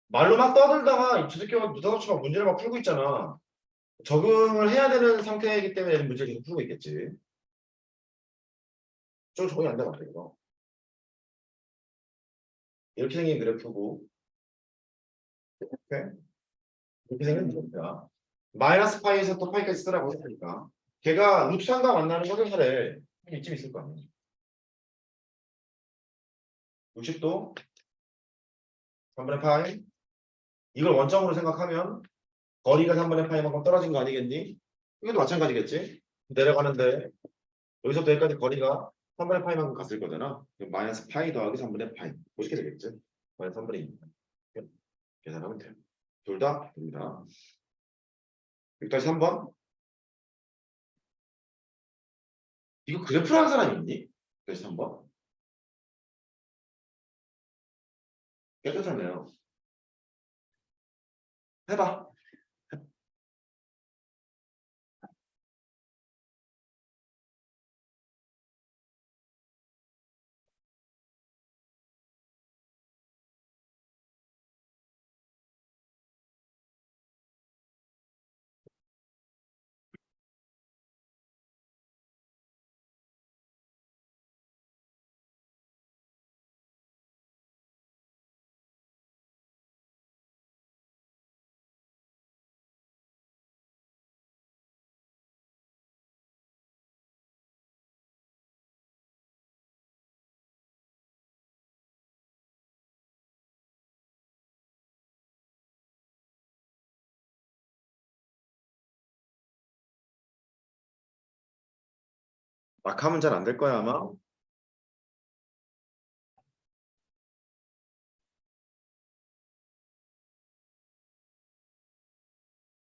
말로 막 떠들다가 저 새끼가 느닷없이 막 문제를 막 풀고 있잖아. 적응을 해야 되는 상태이기 때문에 문제를 계속 풀고 있겠지. 좀 적응이 안 되면 안 돼, 이거. 이렇게 생긴 그래프고, 이렇게, 이렇게 생긴 그래프야. 마이너스 파이에서 또 파이까지 쓰라고 했으니까. 걔가 루트 3과 만나는 것을 하래. 이쯤 있을 거 아니야. 60도, 3분의 파이. 이걸 원점으로 생각하면 거리가 3분의 파이만큼 떨어진 거 아니겠니? 이것도 마찬가지겠지. 내려가는데 여기서부터 여기까지 거리가 3분의 파이만큼 갔을 거잖아. 그럼 마이너스 파이 더하기 3분의 파이. 멋있게 되겠지? 마이너스 3분의 2. 계산하면 돼요. 둘 다 됩니다. 6-3번. 이거 그래프로 한 사람이 있니? 6-3번. 깨끗하네요. 해봐. 막 하면 잘 안 될 거야, 아마.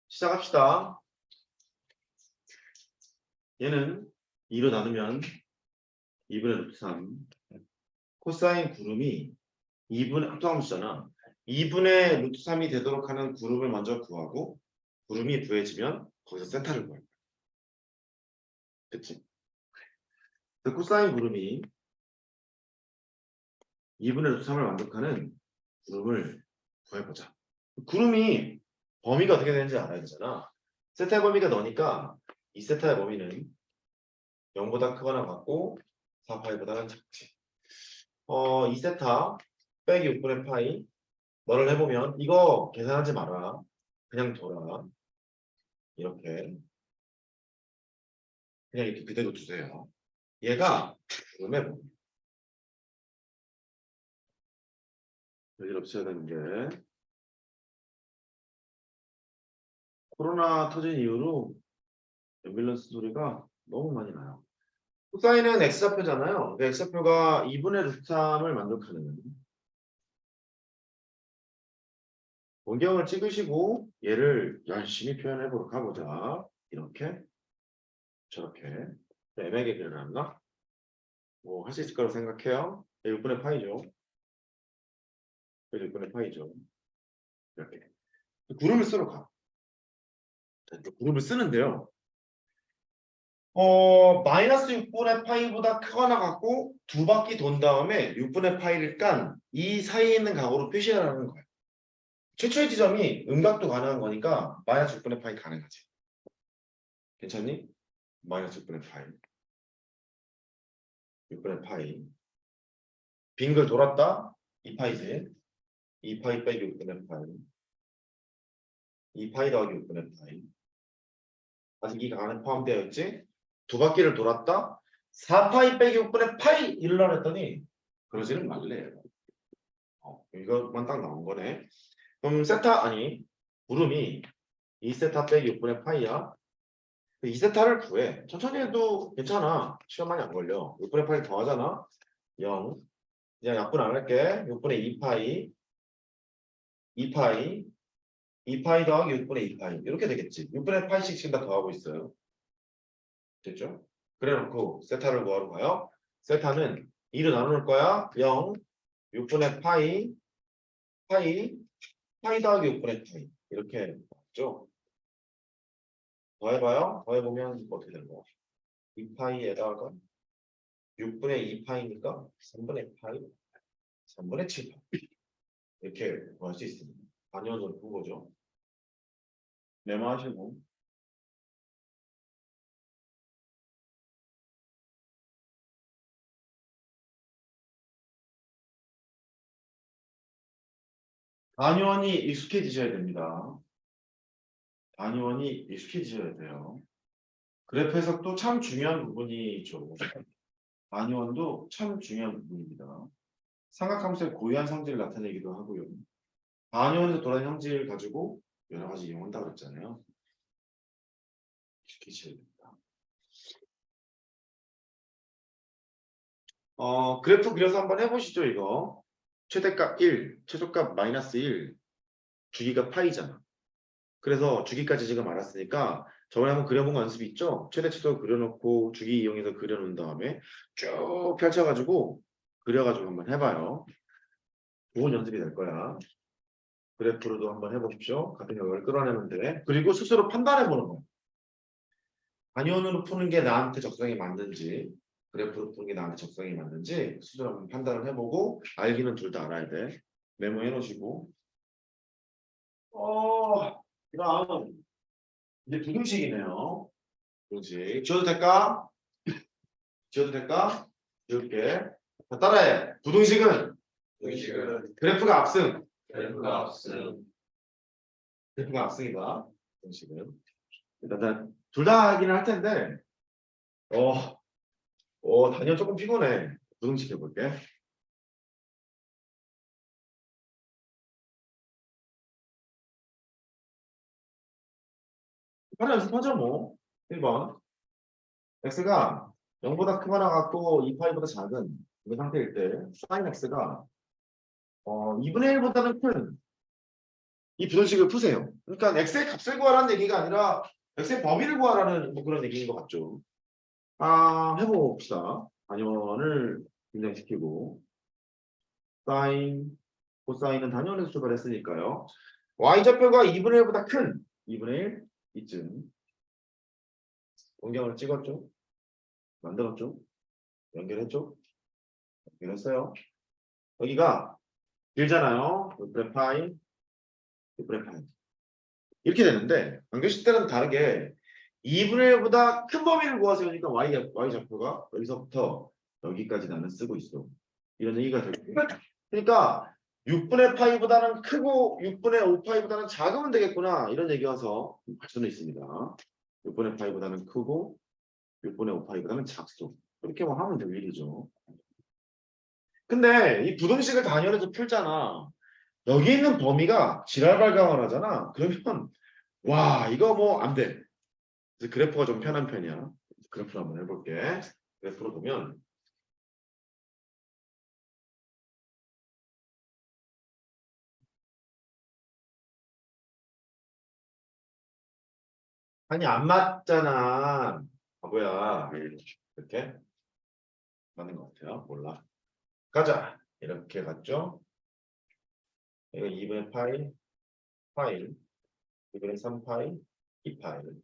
시작합시다. 얘는 2로 나누면 2분의 루트 3. 코사인 구름이 2분의 합성함수잖아. 2분의 루트 3이 되도록 하는 구름을 먼저 구하고 구름이 구해지면 거기서 세타를 구할 거야. 그치? 그 코사인 구름이 2분의 루트 3을 만족하는 구름을 구해보자. 구름이 범위가 어떻게 되는지 알아야 되잖아. 세타의 범위가 너니까 이 세타의 범위는 0보다 크거나 같고 4파이보다는 작지. 2세타 빼기 6분의 파이 너를 해보면 이거 계산하지 마라. 그냥 둬라. 이렇게 그냥 이렇게 그대로 두세요. 얘가 구름의 범위. 여기를 없애야 되는 게 코로나 터진 이후로 앰뷸런스 소리가 너무 많이 나요. 코사인은 x좌표잖아요. 그 x좌표가 2분의 루트 3을 만족하는 원경을 찍으시고 얘를 열심히 표현해 보러 가보자. 이렇게 저렇게 애매하게 그려놨나? 뭐 할 수 있을 거라고 생각해요. 6분의 파이죠. 그래서 6분의 파이죠. 이렇게. 그룹을 쓰러 가. 자, 또 그룹을 쓰는데요. 마이너스 6분의 파이보다 크거나 같고 두 바퀴 돈 다음에 6분의 파이를 깐 이 사이에 있는 각으로 표시하라는 거예요. 최초의 지점이 음각도 가능한 거니까 마이너스 6분의 파이 가능하지. 괜찮니? 마이너스 6분의 파이. 6분의 파이. 빙글 돌았다. 2파이지. 2파이 빼기 6분의 파이. 2파이 더하기 6분의 파이. 아직 이 안에 포함되어 있지? 두 바퀴를 돌았다. 4파이 빼기 6분의 파이 이르려 했더니 그러지는 말래요. 이것만 딱 나온 거네. 그럼 세타 아니 구름이 2세타 빼기 6분의 파이야. 2세타를 구해. 천천히 해도 괜찮아. 시간 많이 안 걸려. 6분의 파이 더하잖아. 0. 그냥 약분 안 할게. 6분의 2파이 2파이 2파이 더하기 6분의 2파이 이렇게 되겠지. 6분의 파이씩 지금 다 더하고 있어요. 됐죠? 그래 놓고 세타를 구하러 가요. 세타는 2로 나눌 거야. 0 6분의 파이 파이 더하기 6분의 파이 이렇게 나왔죠. 더해봐요. 더해보면 어떻게 되는 거야? 2파이에다가 6분의 2파이니까 3분의 파이 3분의 7파이 이렇게 구할 수 있습니다. 단위원으로 푼 거죠. 메모하시고 단위원이 익숙해지셔야 됩니다. 단위원이 익숙해지셔야 돼요. 그래프 해석도 참 중요한 부분이죠. 단위원도 참 중요한 부분입니다. 삼각함수의 고유한 성질을 나타내기도 하고요. 단위원에서 돌아온 형질을 가지고 여러 가지 이용한다고 그랬잖아요. 익숙해지셔야 됩니다. 그래프 그려서 한번 해보시죠, 이거. 최대값 1, 최소값 마이너스 1, 주기가 파이잖아. 그래서 주기까지 지금 알았으니까 저번에 한번 그려본 거 연습 있죠? 최대 최소 그려놓고 주기 이용해서 그려놓은 다음에 쭉 펼쳐가지고 그려가지고 한번 해봐요. 좋은 연습이 될 거야. 그래프로도 한번 해보십시오. 같은 결과를 끌어내면 돼. 그리고 스스로 판단해보는 거. 단위원으로 푸는 게 나한테 적성이 맞는지 그래프로 푸는 게 나한테 적성이 맞는지 스스로 한번 판단을 해보고 알기는 둘 다 알아야 돼. 메모해 놓으시고 그다음 이제 부등식이네요. 부등식 지워도 될까? 지워도 될까? 지울게. 자, 따라해. 부등식은 의식은 그래프가 압승. 그래프가 없음. 그래프가 압승이다. 부등식은 일단 둘 다 하기는 할 텐데 단위원 조금 피곤해. 부등식 해볼게. 하나 연습하죠 뭐. 1번 x가 0보다 크거나 같고 2파이보다 작은 이 상태일 때 sin x가 2분의 1보다는 큰 이 부등식을 푸세요. 그러니까 x의 값을 구하라는 얘기가 아니라 x의 범위를 구하라는 뭐 그런 얘기인 것 같죠. 해봅시다. 단위원을 긴장시키고 sin, 코사인은 단위원에서 출발했으니까요. y좌표가 2분의 1보다 큰 2분의 1 이쯤 동경을 찍었죠. 만들었죠. 연결했죠. 연결했어요. 여기가 길잖아요. 6분의 파이, 6분의 파이. 이렇게 되는데 연결식 때는 다르게 2분의 1보다 큰 범위를 구하세요. 그러니까 y좌표가 여기서부터 여기까지 나는 쓰고 있어. 이런 얘기가 되고. 그러니까 6분의 파이보다는 크고 6분의 5파이보다는 작으면 되겠구나. 이런 얘기 와서 할 수는 있습니다. 6분의 파이보다는 크고 6분의 5파이보다는 작소. 이렇게 뭐 하면 될 일이죠. 근데 이 부등식을 단위원에서 풀잖아. 여기 있는 범위가 지랄 발광을 하잖아. 그러면 와 이거 뭐 안 돼. 그래서 그래프가 좀 편한 편이야. 그래프를 한번 해볼게. 그래프로 보면 아니 안 맞잖아. 바보야. 이렇게 맞는 것 같아요. 몰라. 가자. 이렇게 갔죠. 이거 2분의 파이, 2분의 3파이, 2파이.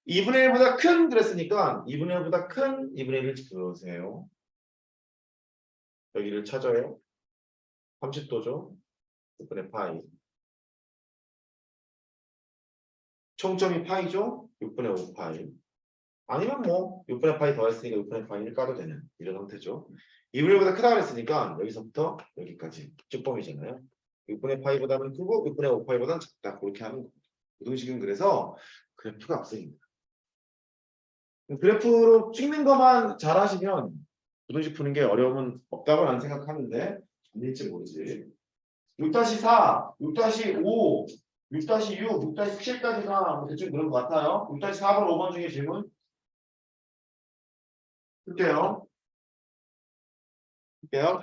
2분의 1보다 큰 그랬으니까 2분의 1보다 큰 2분의 1을 그으세요. 여기를 찾아요. 30도죠. 6분의 파이. 총점이 파이죠. 6분의 5파이. 아니면 뭐 6분의 파이 더했으니까 6분의 파이를 까도 되는 이런 형태죠. 2분의 1보다 크다 그랬으니까 여기서부터 여기까지 쭉범위잖아요. 6분의 파이보다는 크고 6분의 5파이보다는 작다. 그렇게 하는 거예요. 부등식은 그래서 그래프가 없습니다. 그래프로 찍는 것만 잘 하시면 부등식 푸는 게 어려움은 없다고 나는 생각하는데 안 될지 모르지. 6-4, 6-5, 6-6, 6-7까지가 뭐 대충 그런 것 같아요. 6-4번, 5번 중에 질문 할게요. 할게요.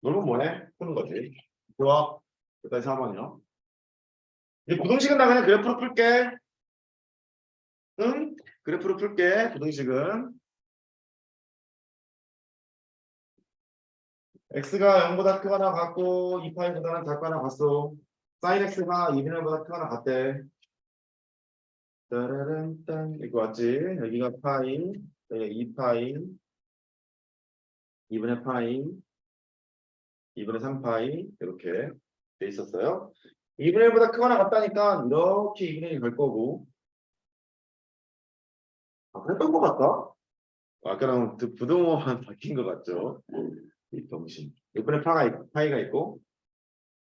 놀면 뭐해? 푸는 거지. 좋아. 6-4번이요. 이제 부등식은 나 그냥 그래프로 풀게. 응? 그래프로 풀게. 부등식은 x가 0보다 크거나 같고 2파이보다는 작거나 같소. sin x가 2분의 1보다 크거나 같대. 따라란딴 이거 왔지? 여기가 파이, 여기 2파이, 2분의 파이, 2분의 3파이 이렇게 돼 있었어요. 2분의 1보다 크거나 같다니까 이렇게 2분의 1이 갈 거고. 아, 그랬던 것 같다? 아까랑 부등호만 바뀐 것 같죠? 이 병신. 6분의 파이가 있고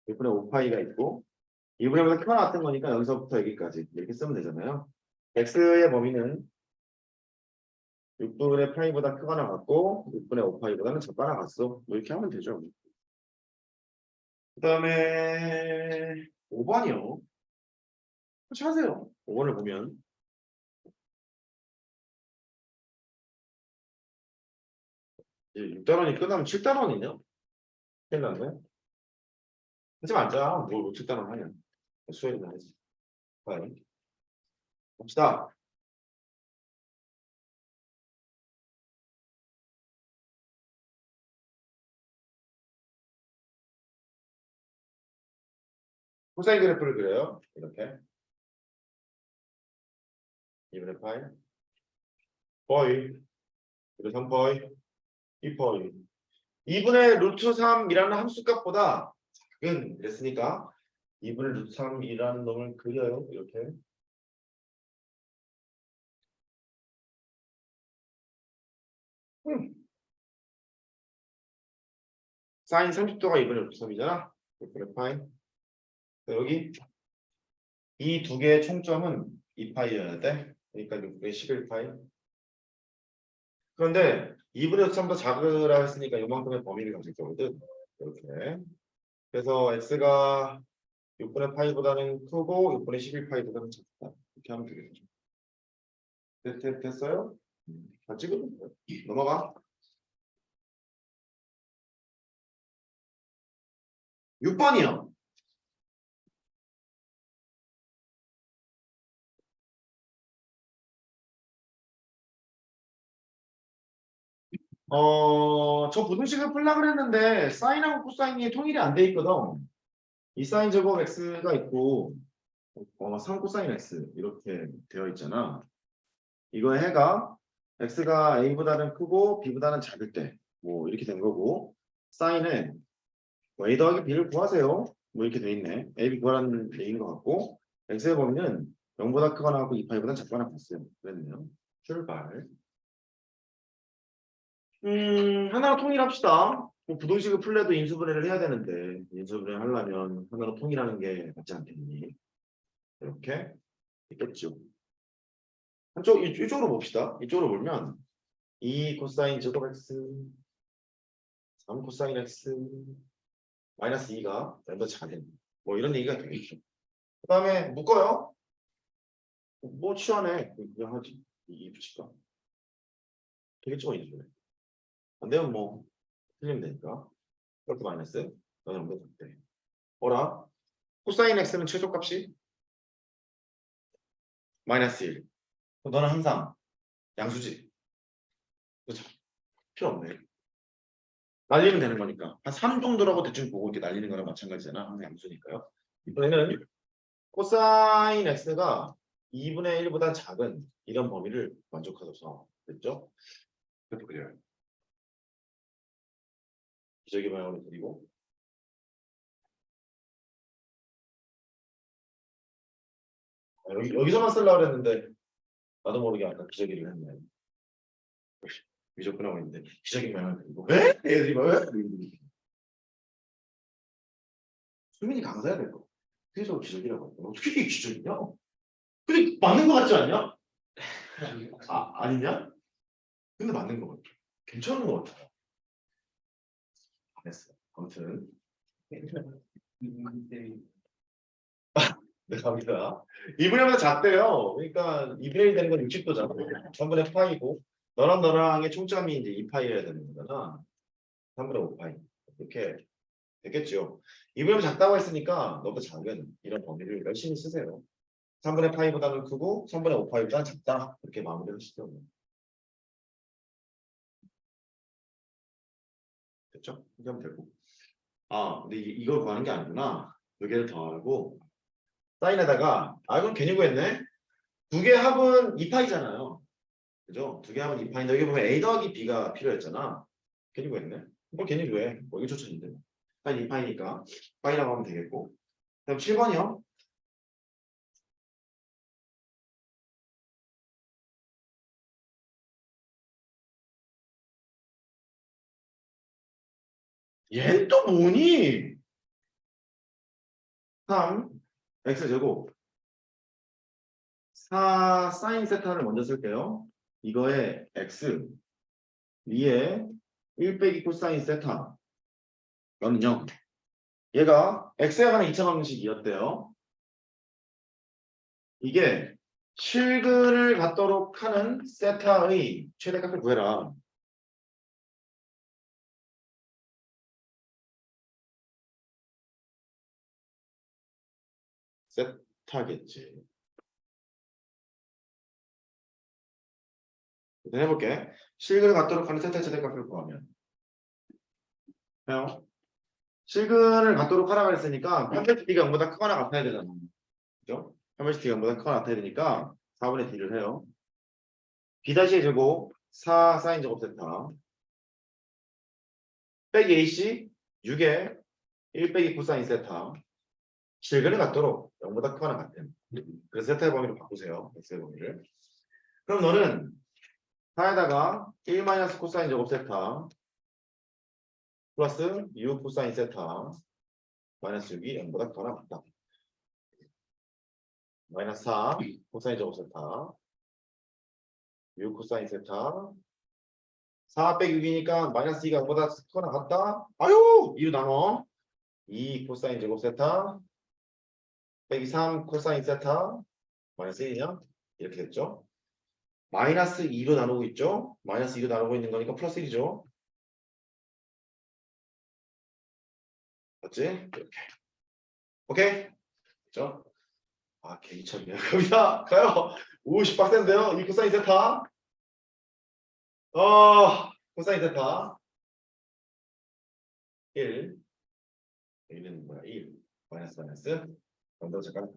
6분의 5파이가 있고 2분의 1보다 크거나 같은 거니까 여기서부터 여기까지 이렇게 쓰면 되잖아요. x의 범위는 6분의 파이보다 크거나 같고 6분의 5파이보다는 작거나 같소. 뭐 이렇게 하면 되죠. 그 다음에 5번이요. 같이 하세요. 5번을 보면 6단원이 끝나면 7단원이네요. 큰일 났네. 하지 말자. 뭘 7단원 하냐. 수혜를 하지. 빨리. 봅시다. 코사인 그래프를 그려요. 이렇게. 2분의 파이. 거의. 그리고 3파이. 2파이. 2분의 루트 3이라는 함수값보다 작은 그랬으니까 2분의 루트 3이라는 놈을 그려요. 이렇게. 사인 30도가 2분의 루트 3이잖아. 6분의 파이. 여기 이 두 개의 총점은 2파이여야 돼. 그러니까 6분의 11파이. 그런데 2분의 3도 작으라 했으니까 요만큼의 범위를 가질 거거든. 이렇게. 그래서 x가 6분의 파이보다는 크고 6분의 11파이보다는 작다. 이렇게 하면 되겠죠. 됐어요? 다 찍으면 돼요. 넘어가. 6번이요. 저 부등식을 풀려고 그랬는데 사인하고 코사인이 통일이 안 돼 있거든. 이 사인 제곱 x가 있고 3 코사인 x 이렇게 되어 있잖아. 이거 해가 x가 a보다는 크고 b보다는 작을 때 뭐 이렇게 된 거고 사인은 뭐 a 더하기 b를 구하세요. 뭐 이렇게 돼 있네. a, b 구하라는 얘기인 것 같고 x의 범위는 0보다 크거나 하고 2파이보다 작거나 같어요. 그랬네요. 출발. 하나로 통일합시다. 뭐 부등식을 풀래도 인수분해를 해야 되는데 인수분해 하려면 하나로 통일하는 게 맞지 않겠니? 이렇게 있겠죠. 이쪽으로 봅시다. 이쪽으로 보면 2 코사인 제곱 x 3 코사인 x 마이너스 2가 더 작은 뭐 이런 얘기가 되겠죠. 그 다음에 묶어요. 뭐 치환해. 그냥 하지. 2 붙일까? 되겠죠, 이제. 안 되면 뭐 틀리면 되니까. 이렇게 마이너스 너는 안 돼. 어라? 코사인 x는 최소값이 마이너스 1. 너는 항상 양수지. 그렇죠? 필요 없네. 날리면 되는 거니까. 한 3 정도라고 대충 보고 이렇게 날리는 거랑 마찬가지잖아. 항상 양수니까요. 이번에는 코사인 x가 2분의 1보다 작은 이런 범위를 만족하셔서 됐죠? 그렇게 그려요. 기저귀 방향으로 그리고 여기서만 쓰려고 했는데 나도 모르게 아까 기저귀를 했네. 미적분하고 있는데 기저귀 방향을 그리고 에? 애들이 막 에? 수민이 강사야 될 거. 그래서 기저귀라고 했어. 어떻게 이게 기저귀냐? 근데 맞는 거 같지 않냐? 아니냐? 근데 맞는 거 같아. 괜찮은 거 같아. 안 했어. 아무튼 네, 갑니다. 2분의 1보다 작대요. 그러니까 2분의 1 되는 건 60도잖아. 3분의 파이고 너랑 너랑의 총점이 이제 2파이여야 되는 거잖아. 3분의 5파이. 이렇게 됐겠죠. 2분의 1 작다고 했으니까 너보다 작은 이런 범위를 열심히 쓰세요. 3분의 파이보다는 크고 3분의 5파이보다 작다. 이렇게 마무리를 하시죠. 됐죠? 이렇게 하면 되고. 아, 근데 이걸 구하는 게 아니구나. 두 개를 더하고 사인에다가 이건 괜히 구했네. 두 개 합은 2파이잖아요. 그죠? 두 개 하면 2파인데 여기 보면 A 더하기 B가 필요했잖아. 괜히 구했네. 뭐 괜히 구해. 뭐 이거 초천인데. 파이 2파이니까 파이라고 하면 되겠고. 그다음 7번이요. 얘는 또 뭐니? 3 x제곱 4 사인 세타를 먼저 쓸게요. 이거에 x 위에 1 빼기 코사인 세타 너는요. 얘가 x에 관한 2차 방식이었대요. 이게 실근을 갖도록 하는 세타의 최대값을 구해라. 세타겠지. 일단 해볼게. 실근을 갖도록 하는 세타의 최대값을 구하면. 해요. 실근을 갖도록 하라고 했으니까 편배트 D가 0보다 크거나 같아야 되잖아. 그죠? 편배트 D가 0보다 크거나 같아야 되니까 4분의 D를 해요. B-의 제곱 4 사인 제곱 세타 빼기 AC 6에 1 빼기 코사인 세타 실근을 갖도록 0보다 크거나 같은. 그래서 세타의 범위로 바꾸세요. X의 범위를. 그럼 너는 4에다가 1 마이너스 코사인 제곱 세타 플러스 6 코사인 세타 마이너스 6이 0보다 크거나 같다. 마이너스 4 코사인 제곱 세타 6 코사인 세타 4 빼기 6이니까 마이너스 2가 0보다 크거나 같다. 아유! 2로 나눠 2 코사인 제곱 세타 빼기 3 코사인 세타 마이너스 1이냐? 이렇게 됐죠. 마이너스 2로 나누고 있죠. 마이너스 2로 나누고 있는 거니까 플러스 1이죠. 맞지? 이렇게. 오케이? 그죠? 아, 개이참이야. 갑니다. 가요. 50 빡센데요. 이 코사인 세타. 코사인 세타. 1. 여기는 뭐야? 1. 마이너스 마이너스. 그럼 잠깐.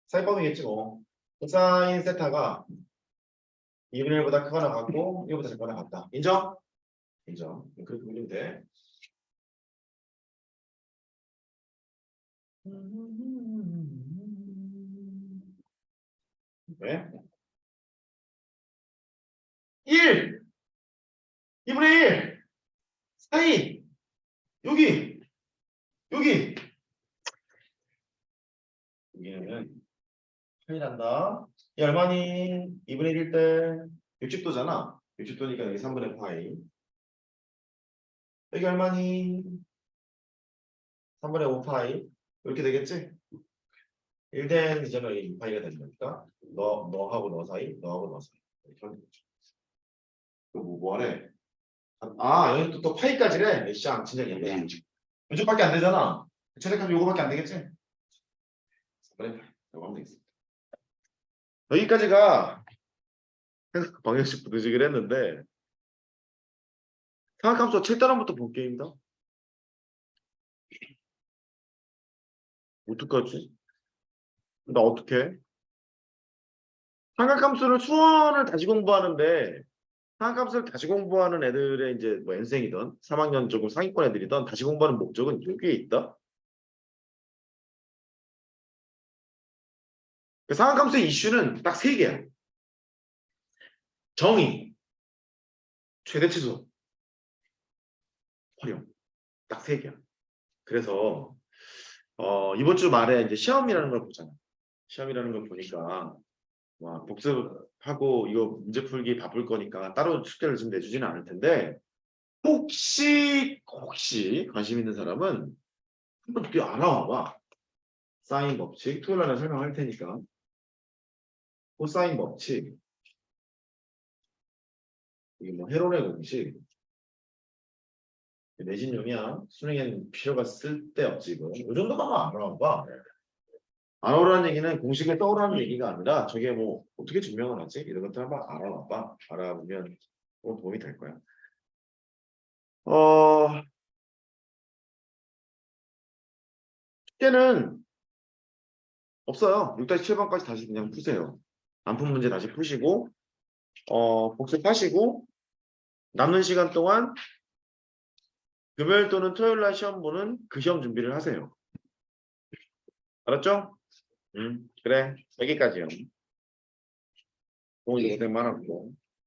사인법이겠지 뭐. 코사인 세타가 2분의 1보다 크거나 같고 1보다 작거나 같다. 인정? 인정. 그렇게 보면 돼. 왜? 1! 2분의 1! 사인! 여기! 여기! 여기는 사인한다. 이 얼마니? 2분의 1일 때 60도잖아. 60도니까 여기 3분의 파이. 여기 얼마니? 3분의 5파이. 이렇게 되겠지? 1된 이제는 2파이가 되는 거니까 너하고 너 사이, 너하고 너 사이. 이렇게 하면 되죠. 뭐하래? 여기 또 파이까지래. 쌍 진짜 얘네. 왼쪽밖에 안 되잖아. 최대값 요거밖에 안 되겠지? 3분의 파이. 이거 하면 되겠습니다. 여기까지가 방정식 부등식을 했는데 삼각함수가 7단원부터 본 게임이다. 어떡하지? 나 어떡해? 삼각함수를 수원을 다시 공부하는데 삼각함수를 다시 공부하는 애들의 이제 뭐 N생이든 3학년 조금 상위권 애들이든 다시 공부하는 목적은 여기에 있다. 그 삼각함수의 이슈는 딱 세 개야. 정의, 최대치수, 활용. 딱 세 개야. 그래서 이번 주 말에 이제 시험이라는 걸 보잖아. 시험이라는 걸 보니까 와, 복습하고 이거 문제 풀기 바쁠 거니까 따로 숙제를 지금 내주지는 않을 텐데 혹시 관심 있는 사람은 한번 뒤에 알아와봐. 사인 법칙 토요일 날에 설명할 테니까 코사인 법칙 이게 뭐 헤론의 공식 내신용이야. 수능에는 필요가 쓸데없지 이거. 이 정도만 알아와봐. 알아오라는 얘기는 공식을 떠오라는 얘기가 아니라 저게 뭐 어떻게 증명을 하지? 이런 것들 한번 알아봐봐. 알아보면 도움이 될 거야. 숙제는 없어요. 6-7번까지 다시 그냥 푸세요. 안 푼 문제 다시 푸시고 복습하시고 남는 시간 동안 금요일 또는 토요일 날 시험 보는 그 시험 준비를 하세요. 알았죠? 그래. 여기까지요. 오늘 고생 많았고.